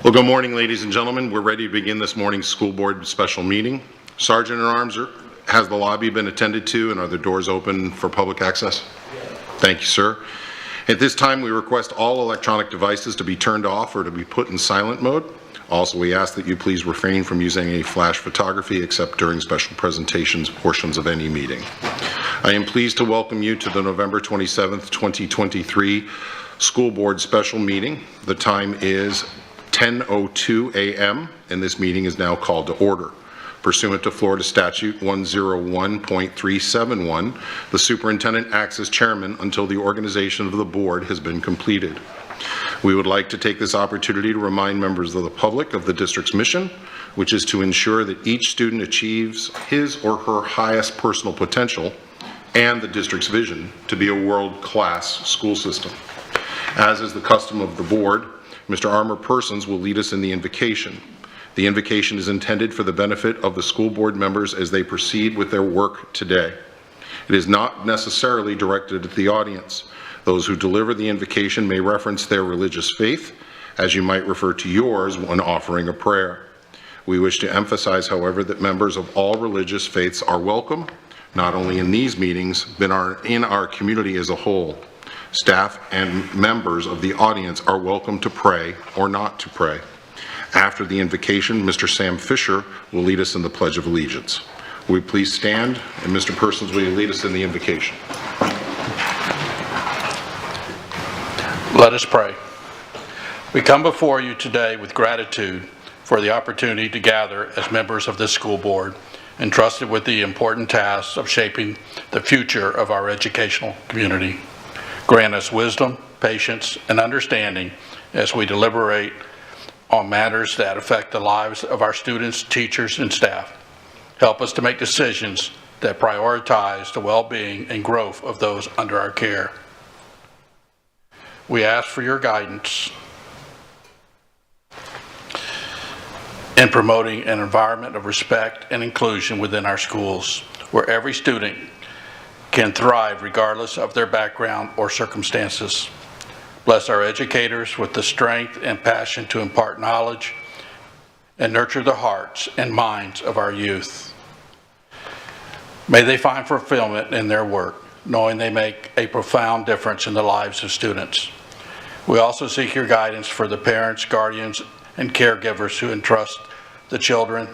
Well, good morning, ladies and gentlemen. We're ready to begin this morning's school board special meeting. Sergeant at Arms, has the lobby been attended to and are the doors open for public access? Yes. Thank you, sir. At this time, we request all electronic devices to be turned off or to be put in silent mode. Also, we ask that you please refrain from using any flash photography except during special presentations portions of any meeting. I am pleased to welcome you to the November 27th, 2023 school board special meeting. The time is 10:02 a.m. and this meeting is now called to order. Pursuant to Florida Statute 101.371, the superintendent acts as chairman until the organization of the board has been completed. We would like to take this opportunity to remind members of the public of the district's mission, which is to ensure that each student achieves his or her highest personal potential and the district's vision to be a world-class school system. As is the custom of the board, Mr. Armour Persons will lead us in the invocation. The invocation is intended for the benefit of the school board members as they proceed with their work today. It is not necessarily directed at the audience. Those who deliver the invocation may reference their religious faith, as you might refer to yours when offering a prayer. We wish to emphasize, however, that members of all religious faiths are welcome, not only in these meetings, but in our community as a whole. Staff and members of the audience are welcome to pray or not to pray. After the invocation, Mr. Sam Fisher will lead us in the Pledge of Allegiance. Will you please stand, and Mr. Persons, will you lead us in the invocation? Let us pray. We come before you today with gratitude for the opportunity to gather as members of this school board, entrusted with the important tasks of shaping the future of our educational community. Grant us wisdom, patience, and understanding as we deliberate on matters that affect the lives of our students, teachers, and staff. Help us to make decisions that prioritize the well-being and growth of those under our care. We ask for your guidance in promoting an environment of respect and inclusion within our schools, where every student can thrive regardless of their background or circumstances. Bless our educators with the strength and passion to impart knowledge and nurture the hearts and minds of our youth. May they find fulfillment in their work, knowing they make a profound difference in the lives of students. We also seek your guidance for the parents, guardians, and caregivers who entrust the children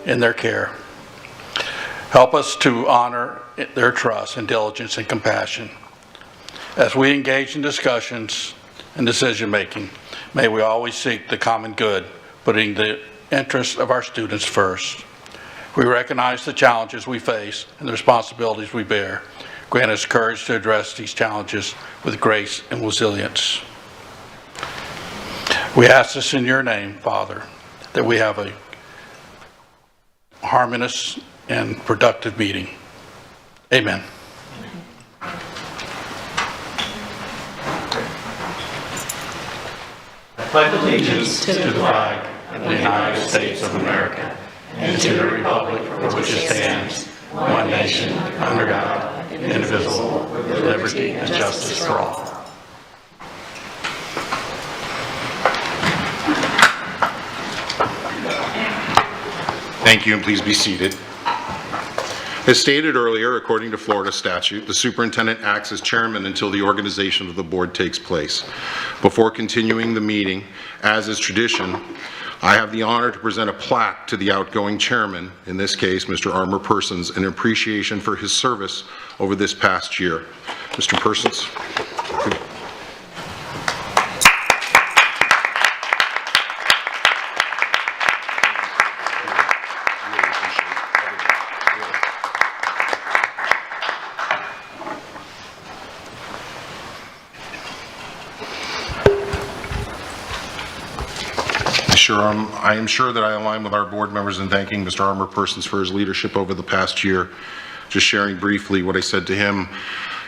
in their care. Help us to honor their trust and diligence and compassion. As we engage in discussions and decision making, may we always seek the common good, putting the interests of our students first. We recognize the challenges we face and the responsibilities we bear. Grant us courage to address these challenges with grace and resilience. We ask this in your name, Father, that we have a harmonious and productive meeting. Amen. I pledge allegiance to the flag of the United States of America and to the republic for which it stands, one nation, under God, indivisible, with liberty and justice for all. Thank you, and please be seated. As stated earlier, according to Florida statute, the superintendent acts as chairman until the organization of the board takes place. Before continuing the meeting, as is tradition, I have the honor to present a plaque to the outgoing chairman, in this case, Mr. Armour Persons, in appreciation for his service over this past year. Mr. Persons. I am sure that I align with our board members in thanking Mr. Armour Persons for his leadership over the past year. Just sharing briefly what I said to him.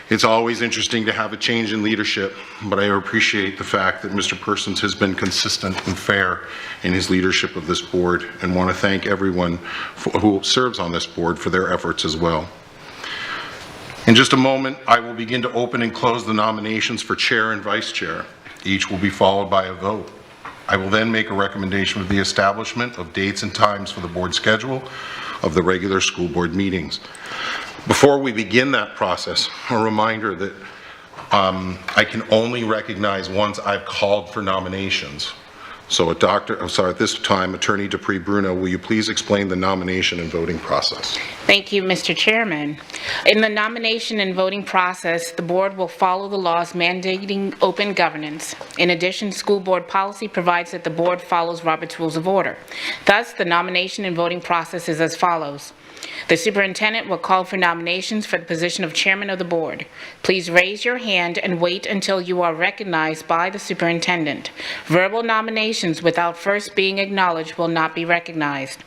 It's always interesting to have a change in leadership, but I appreciate the fact that Mr. Persons has been consistent and fair in his leadership of this board, and want to thank everyone who serves on this board for their efforts as well. In just a moment, I will begin to open and close the nominations for chair and vice chair. Each will be followed by a vote. I will then make a recommendation for the establishment of dates and times for the board schedule of the regular school board meetings. Before we begin that process, a reminder that I can only recognize once I've called for nominations. So at this time, Attorney Dupree Bruno, will you please explain the nomination and voting process? Thank you, Mr. Chairman. In the nomination and voting process, the board will follow the laws mandating open governance. In addition, school board policy provides that the board follows Robert's Rules of Order. Thus, the nomination and voting process is as follows. The superintendent will call for nominations for the position of chairman of the board. Please raise your hand and wait until you are recognized by the superintendent. Verbal nominations without first being acknowledged will not be recognized.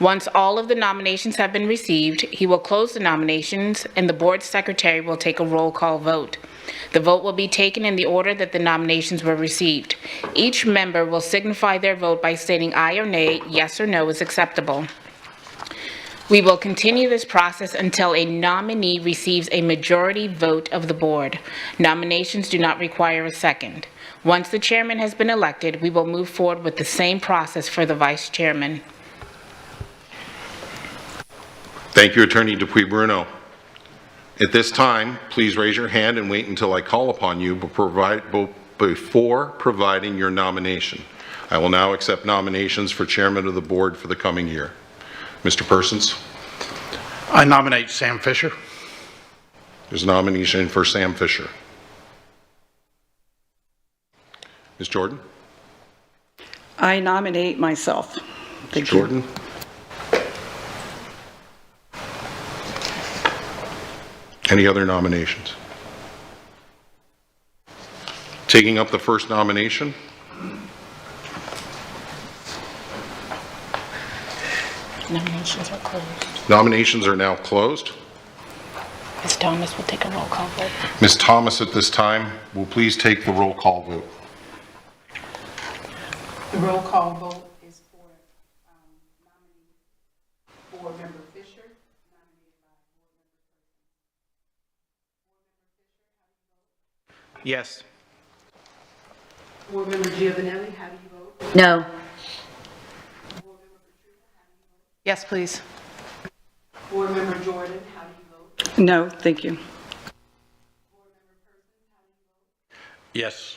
Once all of the nominations have been received, he will close the nominations and the board secretary will take a roll call vote. The vote will be taken in the order that the nominations were received. Each member will signify their vote by stating aye or nay, yes or no is acceptable. We will continue this process until a nominee receives a majority vote of the board. Nominations do not require a second. Once the chairman has been elected, we will move forward with the same process for the vice chairman. Thank you, Attorney Dupuy Bruno. At this time, please raise your hand and wait until I call upon you before providing your nomination. I will now accept nominations for chairman of the board for the coming year. Mr. Persons? I nominate Sam Fisher. There's a nomination for Sam Fisher. Ms. Jordan? I nominate myself. Thank you. Jordan? Any other nominations? Taking up the first nomination. Nominations are closed. Nominations are now closed. Ms. Thomas will take a roll call vote. Ms. Thomas, at this time, will please take the roll call vote. The roll call vote is for nominee Board Member Fisher, nominated by Yes. Board Member Fisher. Board Member Giovanelli, how do you vote? No. Yes, please. Board Member Jordan, how do you vote? No, thank you. Yes.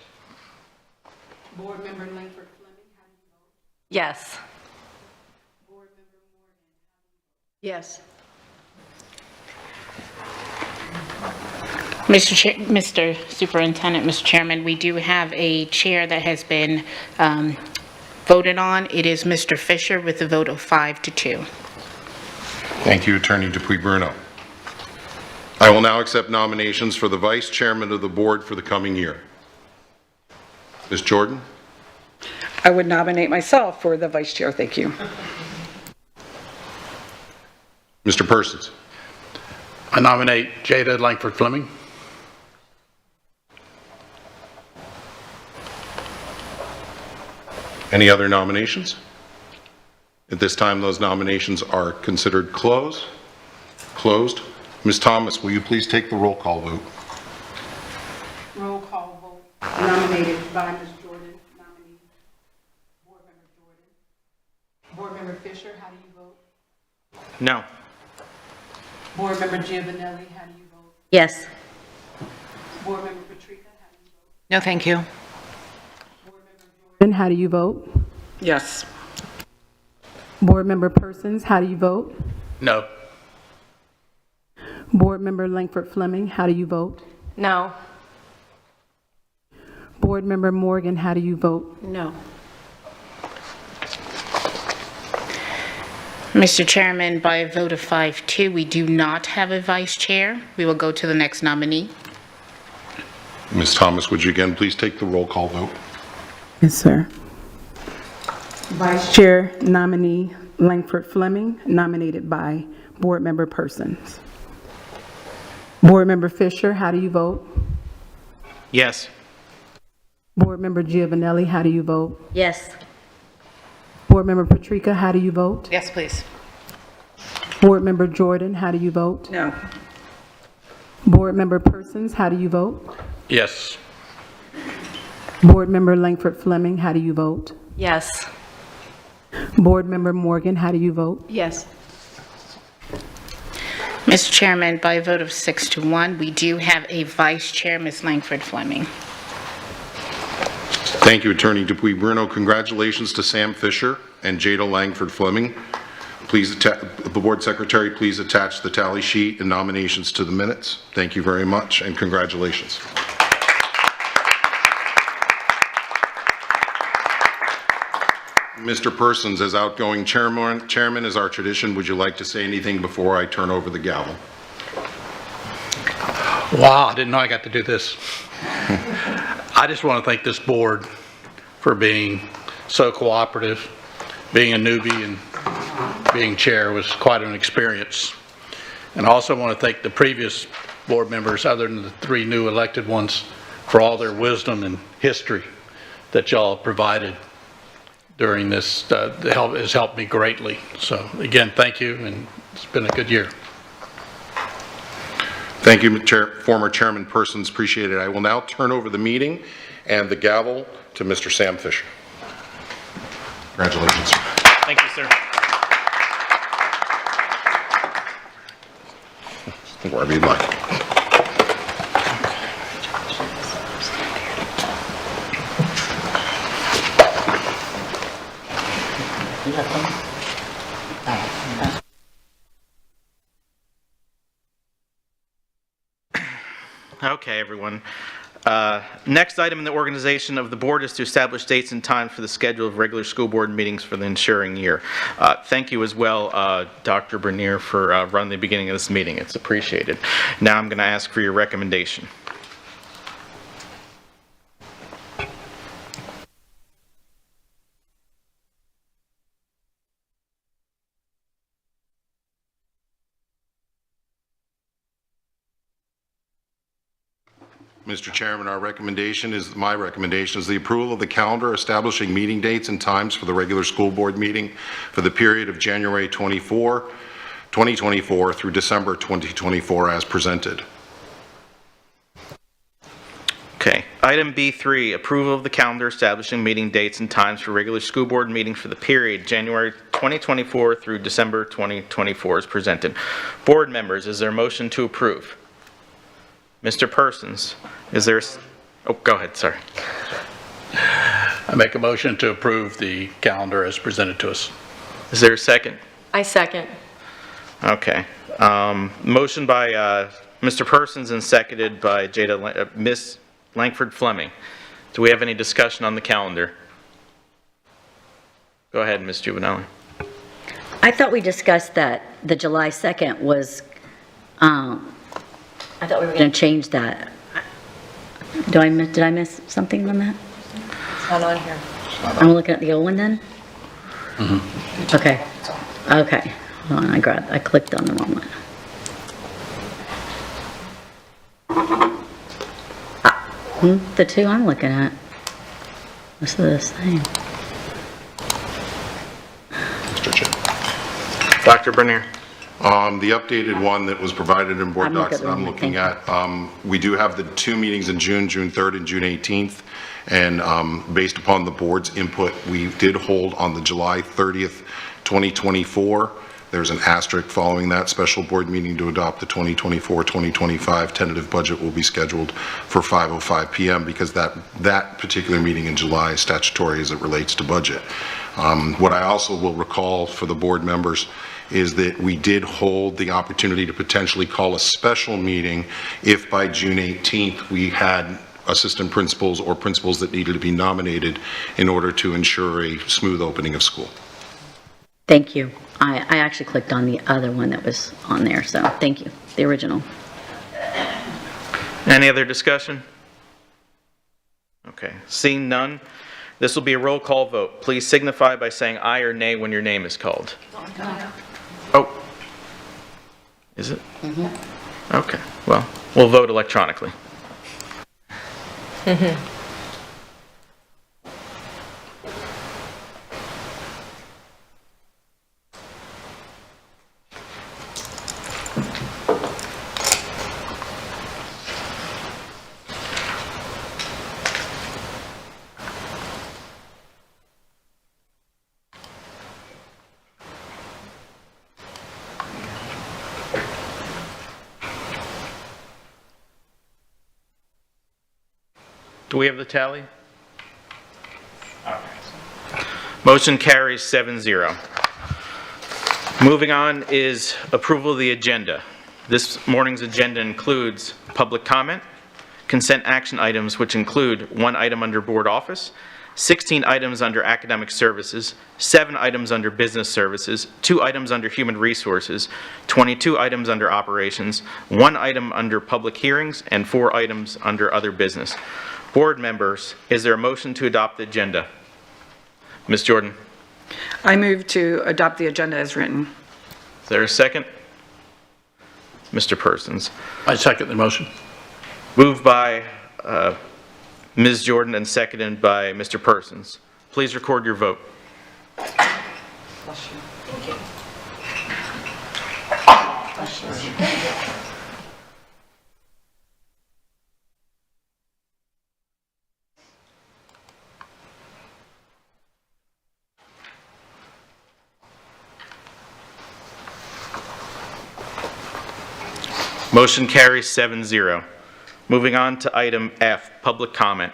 Board Member Langford Fleming, how do you vote? Yes. Board Member Morgan, Yes. Mr. Superintendent, Mr. Chairman, we do have a chair that has been voted on. It is Mr. Fisher with a vote of 5-2. Thank you, Attorney Dupuy Bruno. I will now accept nominations for the vice chairman of the board for the coming year. Ms. Jordan? I would nominate myself for the vice chair. Thank you. Mr. Persons? I nominate Jada Langford Fleming. Any other nominations? At this time, those nominations are considered closed. Ms. Thomas, will you please take the roll call vote? roll call vote, nominated by Ms. Jordan, nominee Board Member Jordan. Board Member Fisher, how do you vote? No. Board Member Giovanelli, how do you vote? Yes. Board Member Patrica, how do you vote? No, thank you. Board Member Jordan, how do you vote? Yes. Board Member Persons, how do you vote? No. Board Member Langford Fleming, how do you vote? No. Board Member Morgan, how do you vote? No. Mr. Chairman, by a vote of 5-2, we do not have a vice chair. We will go to the next nominee. Ms. Thomas, would you again please take the roll call vote? Yes, sir. Vice Chair nominee Langford Fleming, nominated by Board Member Persons. Board Member Fisher, how do you vote? Yes. Board Member Giovanelli, how do you vote? Yes. Board Member Patrica, how do you vote? Yes, please. Board Member Jordan, how do you vote? No. Board Member Persons, how do you vote? Yes. Board Member Langford Fleming, how do you vote? Yes. Board Member Morgan, how do you vote? Yes. Mr. Chairman, by a vote of 6-1, we do have a vice chair, Ms. Langford Fleming. Thank you, Attorney Dupuy Bruno. Congratulations to Sam Fisher and Jada Langford Fleming. Please, the Board Secretary, please attach the tally sheet and nominations to the minutes. Thank you very much, and congratulations. Mr. Persons, as outgoing chairman, as our tradition, would you like to say anything before I turn over the gavel? Wow, I didn't know I got to do this. I just want to thank this board for being so cooperative. Being a newbie and being chair was quite an experience. And I also want to thank the previous board members, other than the 3 new elected ones, for all their wisdom and history that y'all provided during this. Has helped me greatly. So again, thank you, and it's been a good year. Thank you, former Chairman Persons. Appreciate it. I will now turn over the meeting and the gavel to Mr. Sam Fisher. Congratulations, sir. Thank you, sir. Wherever you'd like. Okay, everyone. Next item in the organization of the board is to establish dates and times for the schedule of regular school board meetings for the ensuing year. Thank you as well, Dr. Bernier, for running the beginning of this meeting. It's appreciated. Now I'm going to ask for your recommendation. Mr. Chairman, my recommendation is the approval of the calendar establishing meeting dates and times for the regular school board meeting for the period of January 2024 through December 2024 as presented. Okay. Item B3, approval of the calendar establishing meeting dates and times for regular school board meetings for the period January 2024 through December 2024 as presented. Board members, is there a motion to approve? Mr. Persons, is there, oh, go ahead, sorry. I make a motion to approve the calendar as presented to us. Is there a second? I second. Okay. Motion by Mr. Persons and seconded by Ms. Langford Fleming. Do we have any discussion on the calendar? Go ahead, Ms. Juvenile. I thought we discussed that the July 2nd was, I thought we were going to change that. Did I miss something on that? It's not on here. I'm looking at the old one then? Mm-hmm. Okay. Okay. Hold on, I clicked on the wrong one. The two I'm looking at. This is the same. Mr. Chair. Dr. Bernier. The updated one that was provided in board docs that I'm looking at, we do have the 2 meetings in June 3rd and June 18th. And based upon the board's input, we did hold on the July 30th, 2024. There's an asterisk following that special board meeting to adopt the 2024-2025 tentative budget will be scheduled for 5:05 p.m. because that particular meeting in July is statutory as it relates to budget. What I also will recall for the board members is that we did hold the opportunity to potentially call a special meeting if by June 18th we had assistant principals or principals that needed to be nominated in order to ensure a smooth opening of school. Thank you. I actually clicked on the other one that was on there, so thank you. The original. Any other discussion? Okay, seeing none, this will be a roll call vote. Please signify by saying aye or nay when your name is called. Oh, is it? Mm-hmm. Okay, well, we'll vote electronically. Do we have the tally? Motion carries 7-0. Moving on is approval of the agenda. This morning's agenda includes public comment, consent action items, which include 1 item under board office, 16 items under academic services, 7 items under business services, 2 items under human resources, 22 items under operations, 1 item under public hearings, and 4 items under other business. Board members, is there a motion to adopt the agenda? Ms. Jordan, I move to adopt the agenda as written. is there a second? Mr. Persons. I second the motion. Moved by Ms. Jordan and seconded by Mr. Persons. Please record your vote. Motion carries 7-0. Moving on to item F, public comment.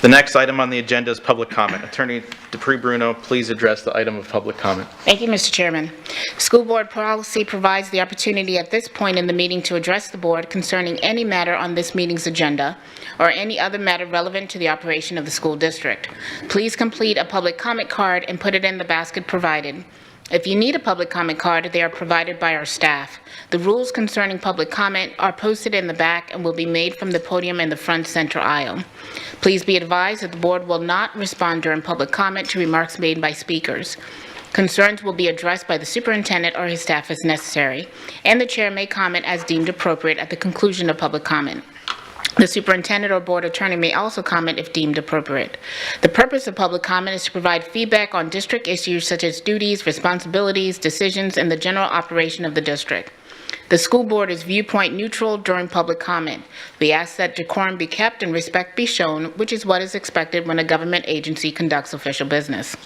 The next item on the agenda is public comment. Attorney Dupree-Bruno, please address the item of public comment. Thank you, Mr. Chairman. School board policy provides the opportunity at this point in the meeting to address the board concerning any matter on this meeting's agenda or any other matter relevant to the operation of the school district. Please complete a public comment card and put it in the basket provided. If you need a public comment card, they are provided by our staff. The rules concerning public comment are posted in the back and will be made from the podium in the front center aisle. Please be advised that the board will not respond during public comment to remarks made by speakers. Concerns will be addressed by the superintendent or his staff as necessary, and the chair may comment as deemed appropriate at the conclusion of public comment. The superintendent or board attorney may also comment if deemed appropriate. The purpose of public comment is to provide feedback on district issues such as duties, responsibilities, decisions, and the general operation of the district. The school board is viewpoint neutral during public comment. We ask that decorum be kept and respect be shown, which is what is expected when a government agency conducts official business.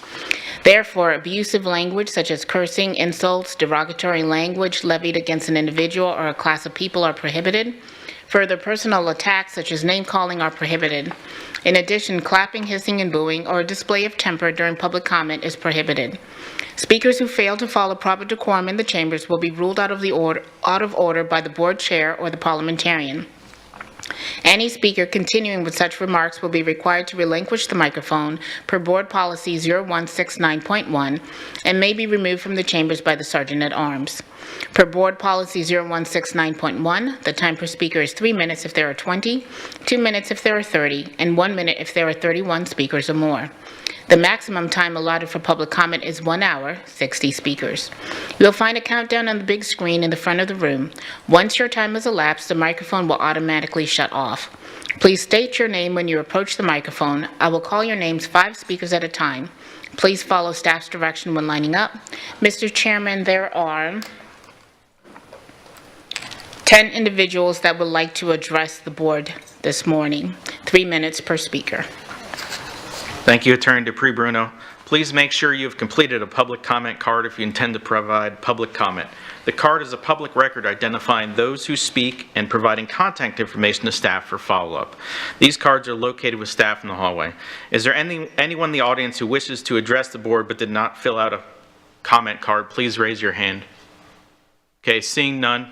Therefore, abusive language such as cursing, insults, derogatory language levied against an individual or a class of people are prohibited. Further, personal attacks such as name-calling are prohibited. In addition, clapping, hissing, and booing, or a display of temper during public comment is prohibited. Speakers who fail to follow proper decorum in the chambers will be ruled out of order by the board chair or the parliamentarian. Any speaker continuing with such remarks will be required to relinquish the microphone per Board Policy 0169.1 and may be removed from the chambers by the Sergeant at Arms. Per Board Policy 0169.1, the time per speaker is 3 minutes if there are 20, 2 minutes if there are 30, and 1 minute if there are 31 speakers or more. The maximum time allotted for public comment is 1 hour, 60 speakers. You'll find a countdown on the big screen in the front of the room. Once your time has elapsed, the microphone will automatically shut off. Please state your name when you approach the microphone. I will call your names 5 speakers at a time. Please follow staff's direction when lining up. Mr. Chairman, there are 10 individuals that would like to address the board this morning. 3 minutes per speaker. Thank you, Attorney Dupree-Bruno. Please make sure you have completed a public comment card if you intend to provide public comment. The card is a public record identifying those who speak and providing contact information to staff for follow-up. These cards are located with staff in the hallway. Is there anyone in the audience who wishes to address the board but did not fill out a comment card? Please raise your hand. Okay, seeing none.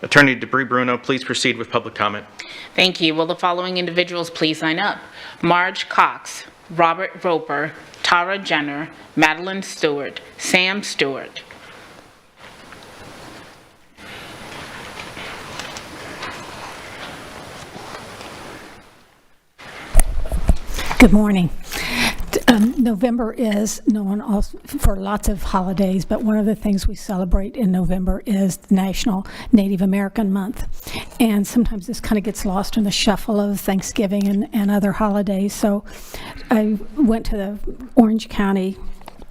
Attorney Dupree-Bruno, please proceed with public comment. Thank you. Will the following individuals please sign up? Marge Cox, Robert Roper, Tara Jenner, Madeline Stewart, Sam Stewart. Good morning. November is known also for lots of holidays, but one of the things we celebrate in November is the National Native American Month. And sometimes this kind of gets lost in the shuffle of Thanksgiving and other holidays. So I went to the Orange County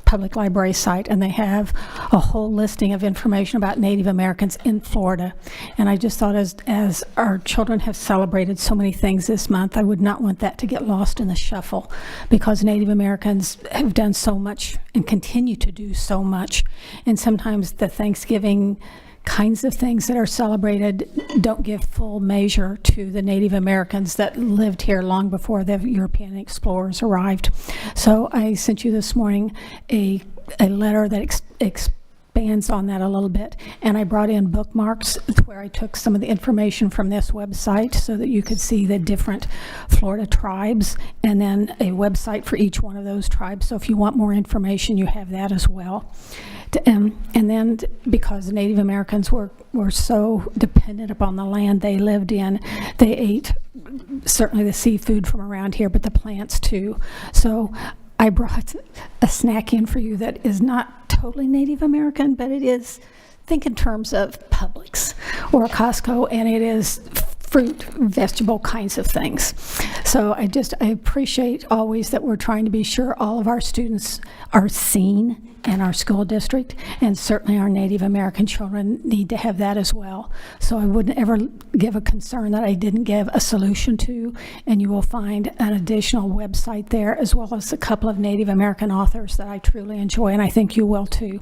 Public Library site, and they have a whole listing of information about Native Americans in Florida. And I just thought as our children have celebrated so many things this month, I would not want that to get lost in the shuffle, because Native Americans have done so much and continue to do so much. And sometimes the Thanksgiving kinds of things that are celebrated don't give full measure to the Native Americans that lived here long before the European explorers arrived. So I sent you this morning a letter that expands on that a little bit, and I brought in bookmarks where I took some of the information from this website so that you could see the different Florida tribes, and then a website for each one of those tribes. So if you want more information, you have that as well. And then because Native Americans were so dependent upon the land they lived in, they ate certainly the seafood from around here, but the plants too. So I brought a snack in for you that is not totally Native American, but it is, think in terms of Publix or Costco, and it is fruit, vegetable kinds of things. So I appreciate always that we're trying to be sure all of our students are seen in our school district, and certainly our Native American children need to have that as well. So I wouldn't ever give a concern that I didn't give a solution to, and you will find an additional website there as well as a couple of Native American authors that I truly enjoy, and I think you will too.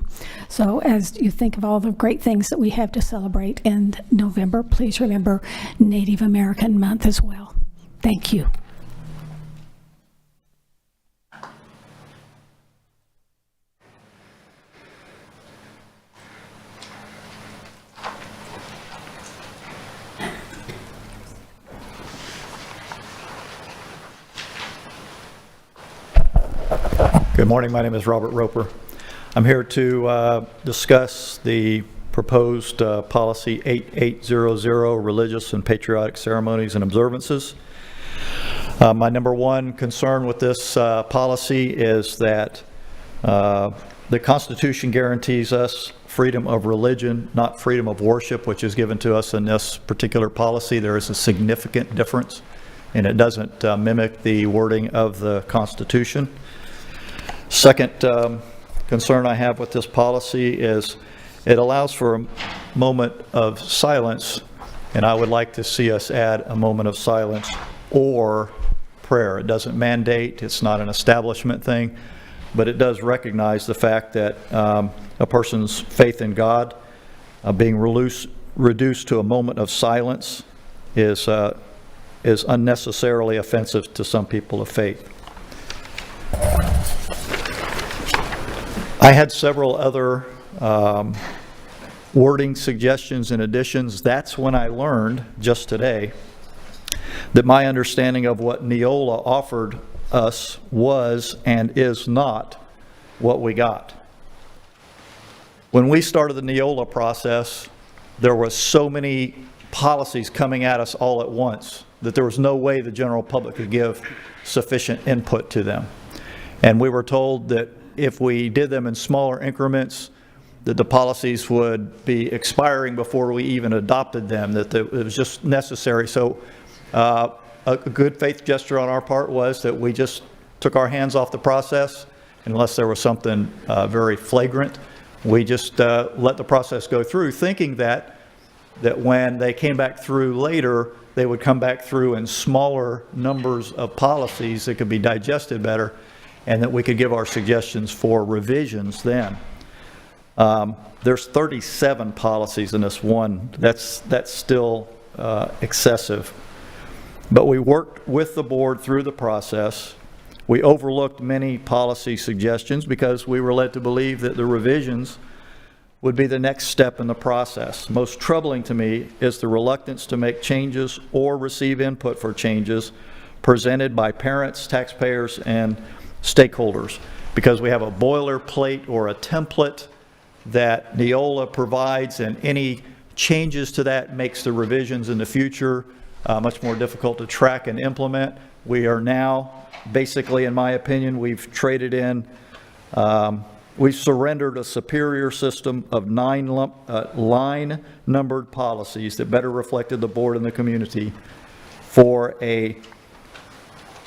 So as you think of all the great things that we have to celebrate in November, please remember Native American Month as well. Thank you. Good morning. My name is Robert Roper. I'm here to discuss the proposed policy 8800, religious and patriotic ceremonies and observances. My number one concern with this policy is that the Constitution guarantees us freedom of religion, not freedom of worship, which is given to us in this particular policy. There is a significant difference, and it doesn't mimic the wording of the Constitution. Second concern I have with this policy is it allows for a moment of silence, and I would like to see us add a moment of silence or prayer. It doesn't mandate, it's not an establishment thing, but it does recognize the fact that a person's faith in God being reduced to a moment of silence is unnecessarily offensive to some people of faith. I had several other wording suggestions and additions. That's when I learned, just today, that my understanding of what Neola offered us was and is not what we got. When we started the Neola process, there were so many policies coming at us all at once that there was no way the general public could give sufficient input to them. And we were told that if we did them in smaller increments, that the policies would be expiring before we even adopted them, that it was just necessary. So a good faith gesture on our part was that we just took our hands off the process, unless there was something very flagrant. We just let the process go through, thinking that when they came back through later, they would come back through in smaller numbers of policies that could be digested better, and that we could give our suggestions for revisions then. There's 37 policies in this one. That's still excessive. But we worked with the board through the process. We overlooked many policy suggestions because we were led to believe that the revisions would be the next step in the process. Most troubling to me is the reluctance to make changes or receive input for changes presented by parents, taxpayers, and stakeholders, because we have a boilerplate or a template that Neola provides, and any changes to that makes the revisions in the future much more difficult to track and implement. We are now, basically, in my opinion, we've traded in, we've surrendered a superior system of 9 line numbered policies that better reflected the board and the community for a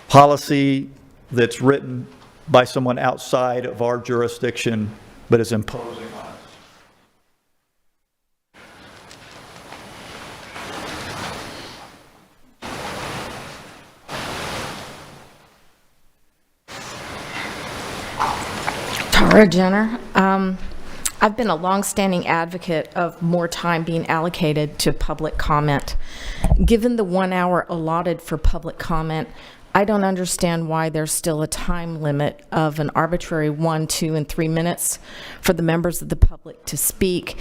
policy that's written by someone outside of our jurisdiction but is imposing on us. Tara Jenner. I've been a longstanding advocate of more time being allocated to public comment. Given the 1 hour allotted for public comment, I don't understand why there's still a time limit of an arbitrary 1, 2, and 3 minutes for the members of the public to speak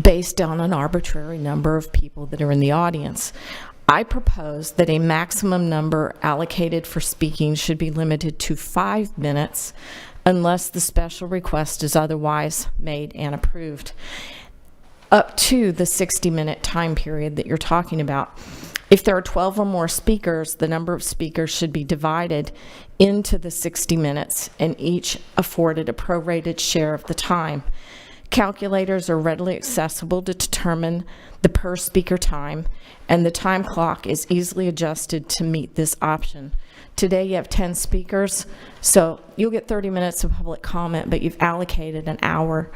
based on an arbitrary number of people that are in the audience. I propose that a maximum number allocated for speaking should be limited to 5 minutes unless the special request is otherwise made and approved, up to the 60-minute time period that you're talking about. If there are 12 or more speakers, the number of speakers should be divided into the 60 minutes and each afforded a prorated share of the time. Calculators are readily accessible to determine the per speaker time, and the time clock is easily adjusted to meet this option. Today you have 10 speakers, so you'll get 30 minutes of public comment, but you've allocated an hour.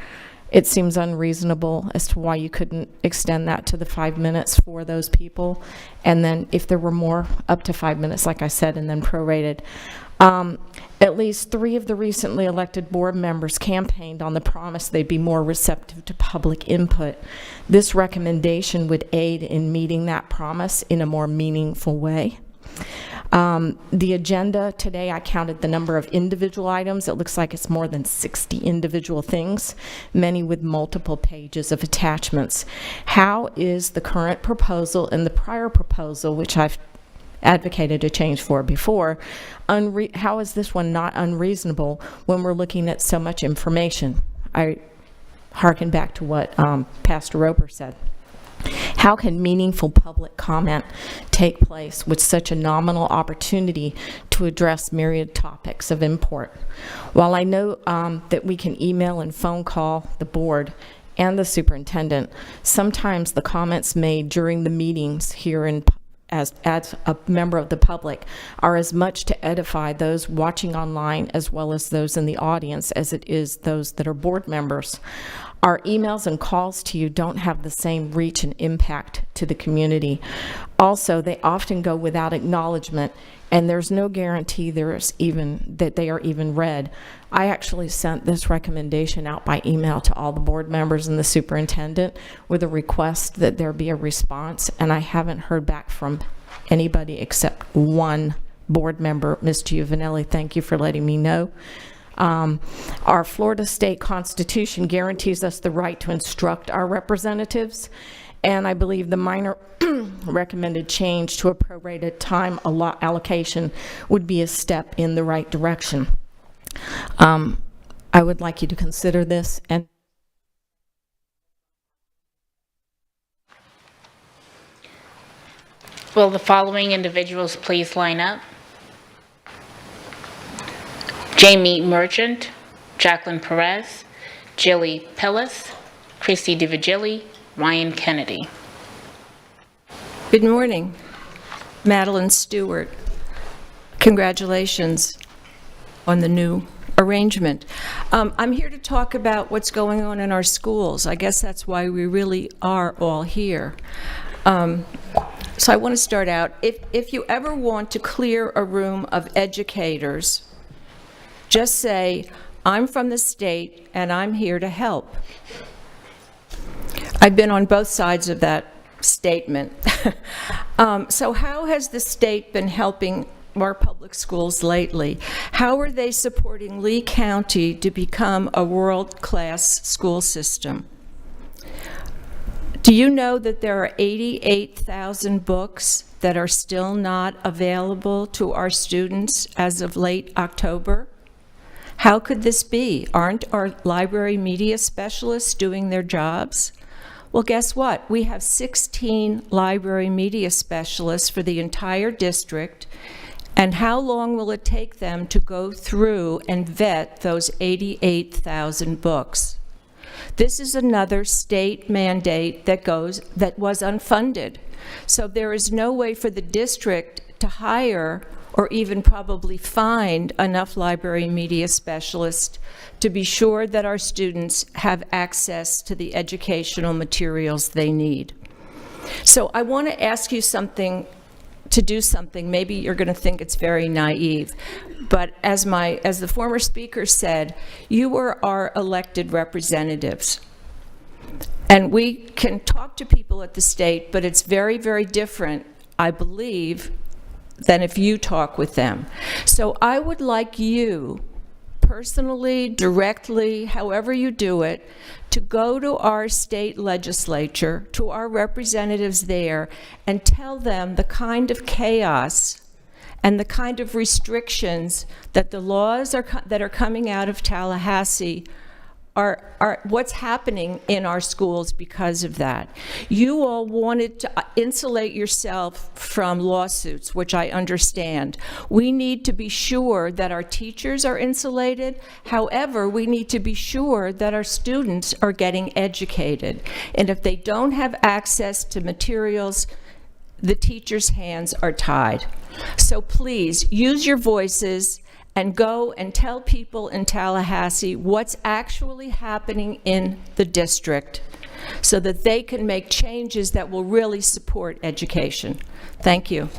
It seems unreasonable as to why you couldn't extend that to the 5 minutes for those people. And then if there were more, up to 5 minutes, like I said, and then prorated. At least 3 of the recently elected board members campaigned on the promise they'd be more receptive to public input. This recommendation would aid in meeting that promise in a more meaningful way. The agenda today, I counted the number of individual items. It looks like it's more than 60 individual things, many with multiple pages of attachments. How is the current proposal and the prior proposal, which I've advocated a change for before, how is this one not unreasonable when we're looking at so much information? I hearken back to what Pastor Roper said. How can meaningful public comment take place with such a nominal opportunity to address myriad topics of import? While I know that we can email and phone call the board and the superintendent, sometimes the comments made during the meetings here as a member of the public are as much to edify those watching online as well as those in the audience as it is those that are board members. Our emails and calls to you don't have the same reach and impact to the community. Also, they often go without acknowledgement, and there's no guarantee that they are even read. I actually sent this recommendation out by email to all the board members and the superintendent with a request that there be a response, and I haven't heard back from anybody except one board member, Ms. Giovanelli. Thank you for letting me know. Our Florida state constitution guarantees us the right to instruct our representatives, and I believe the minor recommended change to a prorated time allocation would be a step in the right direction. I would like you to consider this. And will the following individuals please line up? Jamie Merchant, Jacqueline Perez, Jilly Pellis, Christy DiVigili, Ryan Kennedy. Good morning. Madeline Stewart. Congratulations on the new arrangement. I'm here to talk about what's going on in our schools. I guess that's why we really are all here. So I want to start out. If you ever want to clear a room of educators, just say, I'm from the state and I'm here to help. I've been on both sides of that statement. So how has the state been helping our public schools lately? How are they supporting Lee County to become a world-class school system? Do you know that there are 88,000 books that are still not available to our students as of late October? How could this be? Aren't our library media specialists doing their jobs? Well, guess what? We have 16 library media specialists for the entire district, and how long will it take them to go through and vet those 88,000 books? This is another state mandate that was unfunded. So there is no way for the district to hire or even probably find enough library media specialists to be sure that our students have access to the educational materials they need. So I want to ask you something to do something, maybe you're going to think it's very naive. But as the former speaker said, you are our elected representatives. And we can talk to people at the state, but it's very, very different, I believe, than if you talk with them. So I would like you, personally, directly, however you do it, to go to our state legislature, to our representatives there, and tell them the kind of chaos and the kind of restrictions that the laws that are coming out of Tallahassee are what's happening in our schools because of that. You all wanted to insulate yourself from lawsuits, which I understand. We need to be sure that our teachers are insulated. However, we need to be sure that our students are getting educated. And if they don't have access to materials, the teachers' hands are tied. So please, use your voices and go and tell people in Tallahassee what's actually happening in the district so that they can make changes that will really support education. Thank you.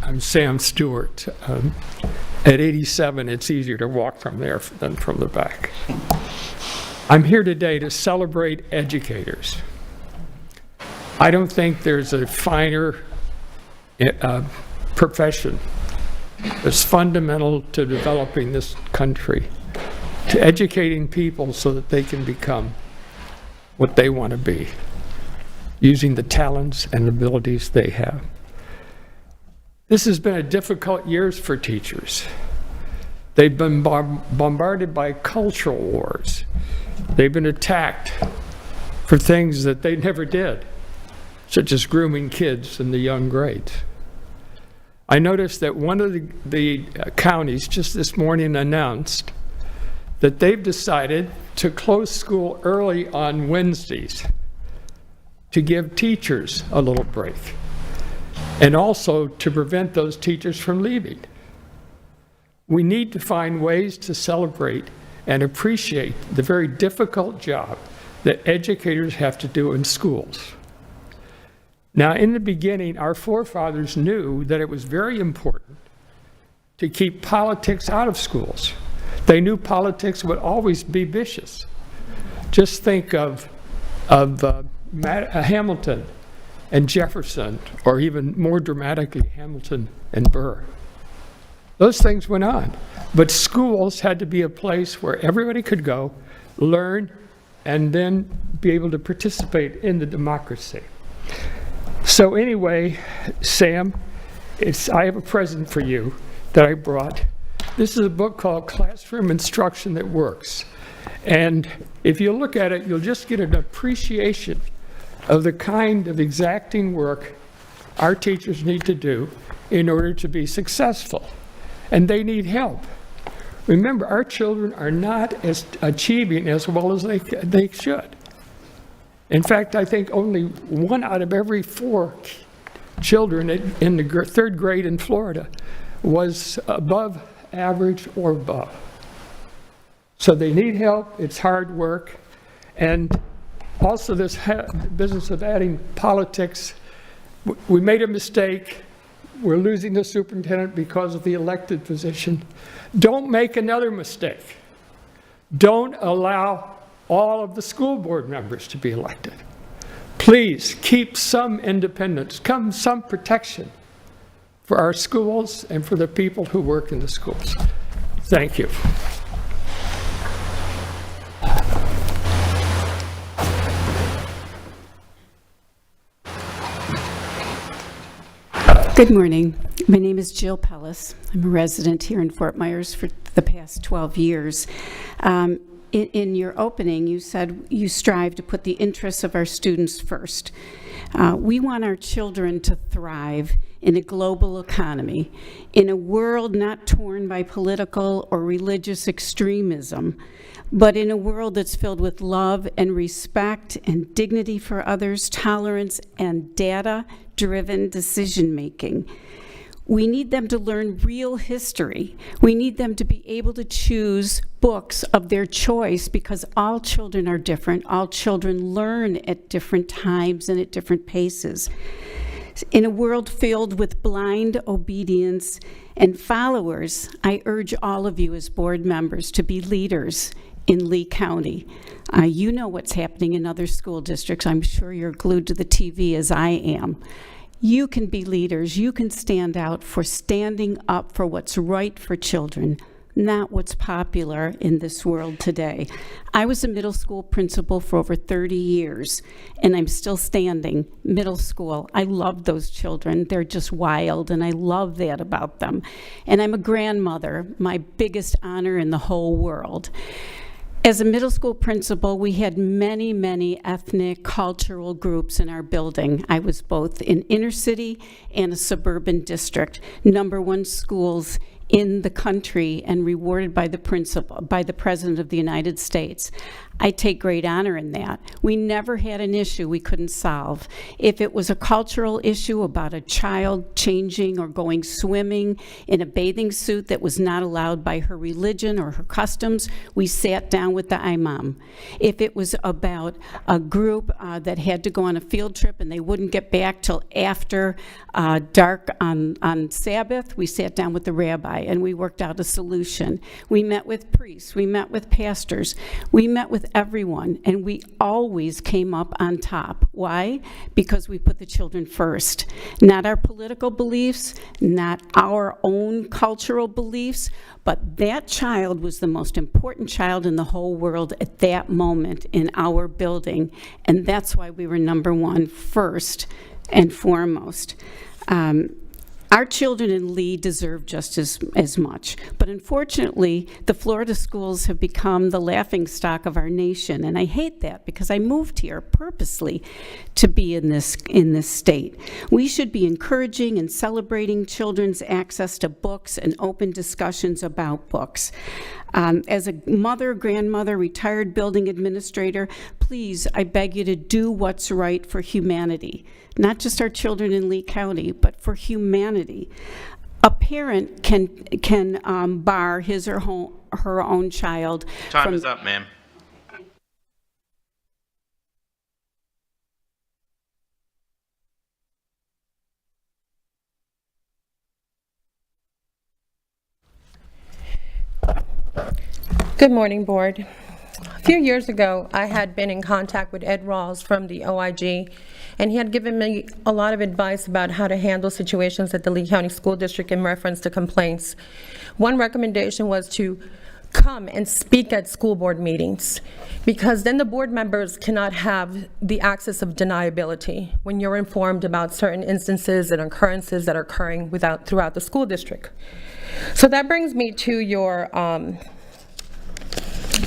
I'm Sam Stewart. At 87, it's easier to walk from there than from the back. I'm here today to celebrate educators. I don't think there's a finer profession that's fundamental to developing this country, to educating people so that they can become what they want to be, using the talents and abilities they have. This has been a difficult years for teachers. They've been bombarded by cultural wars. They've been attacked for things that they never did, such as grooming kids in the young grades. I noticed that one of the counties just this morning announced that they've decided to close school early on Wednesdays to give teachers a little break, and also to prevent those teachers from leaving. We need to find ways to celebrate and appreciate the very difficult job that educators have to do in schools. Now, in the beginning, our forefathers knew that it was very important to keep politics out of schools. They knew politics would always be vicious. Just think of Hamilton and Jefferson, or even more dramatically, Hamilton and Burr. Those things went on. But schools had to be a place where everybody could go, learn, and then be able to participate in the democracy. So anyway, Sam, I have a present for you that I brought. This is a book called Classroom Instruction That Works. And if you look at it, you'll just get an appreciation of the kind of exacting work our teachers need to do in order to be successful. And they need help. Remember, our children are not as achieving as well as they should. In fact, I think only 1 out of every 4 children in the third grade in Florida was above average or above. So they need help. It's hard work. And also this business of adding politics, we made a mistake. We're losing the superintendent because of the elected position. Don't make another mistake. Don't allow all of the school board members to be elected. Please keep some independence, some protection for our schools and for the people who work in the schools. Thank you. Good morning. My name is Jill Pellis. I'm a resident here in Fort Myers for the past 12 years. In your opening, you said you strive to put the interests of our students first. We want our children to thrive in a global economy, in a world not torn by political or religious extremism, but in a world that's filled with love and respect and dignity for others, tolerance, and data-driven decision-making. We need them to learn real history. We need them to be able to choose books of their choice because all children are different. All children learn at different times and at different paces. In a world filled with blind obedience and followers, I urge all of you as board members to be leaders in Lee County. You know what's happening in other school districts. I'm sure you're glued to the TV as I am. You can be leaders. You can stand out for standing up for what's right for children, not what's popular in this world today. I was a middle school principal for over 30 years, and I'm still standing. Middle school, I love those children. They're just wild, and I love that about them. And I'm a grandmother, my biggest honor in the whole world. As a middle school principal, we had many, many ethnic, cultural groups in our building. I was both in inner city and a suburban district, #1 schools in the country and rewarded by the President of the United States. I take great honor in that. We never had an issue we couldn't solve. If it was a cultural issue about a child changing or going swimming in a bathing suit that was not allowed by her religion or her customs, we sat down with the imam. If it was about a group that had to go on a field trip and they wouldn't get back till after dark on Sabbath, we sat down with the rabbi and we worked out a solution. We met with priests, we met with pastors, we met with everyone, and we always came up on top. Why? Because we put the children first. Not our political beliefs, not our own cultural beliefs, but that child was the most important child in the whole world at that moment in our building, and that's why we were #1 first and foremost. Our children in Lee deserve just as much, but unfortunately, the Florida schools have become the laughingstock of our nation, and I hate that because I moved here purposely to be in this state. We should be encouraging and celebrating children's access to books and open discussions about books. As a mother, grandmother, retired building administrator, please, I beg you to do what's right for humanity. Not just our children in Lee County, but for humanity. A parent can bar his or her own child. Time is up, ma'am. Good morning, Board. A few years ago, I had been in contact with Ed Rawls from the OIG, and he had given me a lot of advice about how to handle situations at the Lee County School District in reference to complaints. One recommendation was to come and speak at school board meetings, because then the board members cannot have the access of deniability when you're informed about certain instances and occurrences that are occurring throughout the school district. So that brings me to your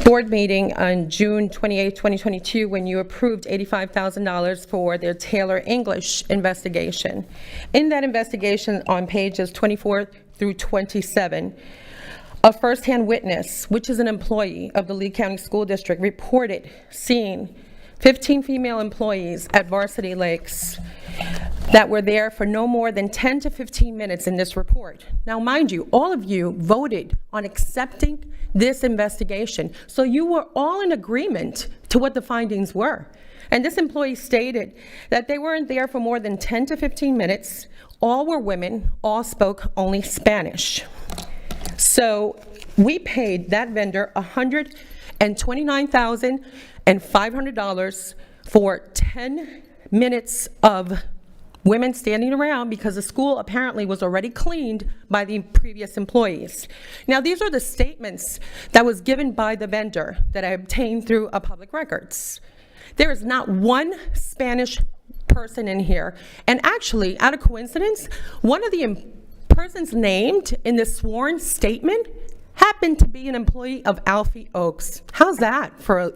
board meeting on June 28, 2022, when you approved $85,000 for their Taylor English investigation. In that investigation, on pages 24 through 27, a firsthand witness, which is an employee of the Lee County School District, reported seeing 15 female employees at Varsity Lakes that were there for no more than 10 to 15 minutes in this report. Now, mind you, all of you voted on accepting this investigation, so you were all in agreement to what the findings were. And this employee stated that they weren't there for more than 10 to 15 minutes, all were women, all spoke only Spanish. So we paid that vendor $129,500 for 10 minutes of women standing around because the school apparently was already cleaned by the previous employees. Now, these are the statements that was given by the vendor that I obtained through a public records. There is not one Spanish person in here. And actually, out of coincidence, one of the persons named in the sworn statement happened to be an employee of Alfie Oaks. How's that for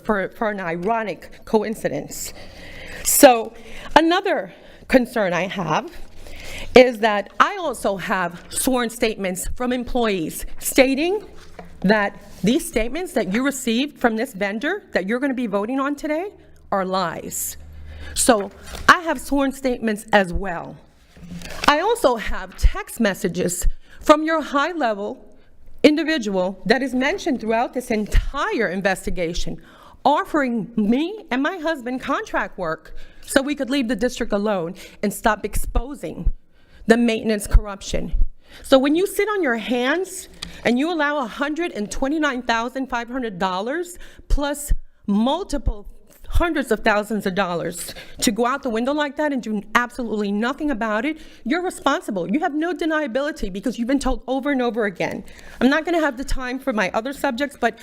an ironic coincidence? So another concern I have is that I also have sworn statements from employees stating that these statements that you received from this vendor that you're going to be voting on today are lies. So I have sworn statements as well. I also have text messages from your high-level individual that is mentioned throughout this entire investigation, offering me and my husband contract work so we could leave the district alone and stop exposing the maintenance corruption. So when you sit on your hands and you allow $129,500 plus multiple hundreds of thousands of dollars to go out the window like that and do absolutely nothing about it, you're responsible. You have no deniability because you've been told over and over again. I'm not going to have the time for my other subjects, but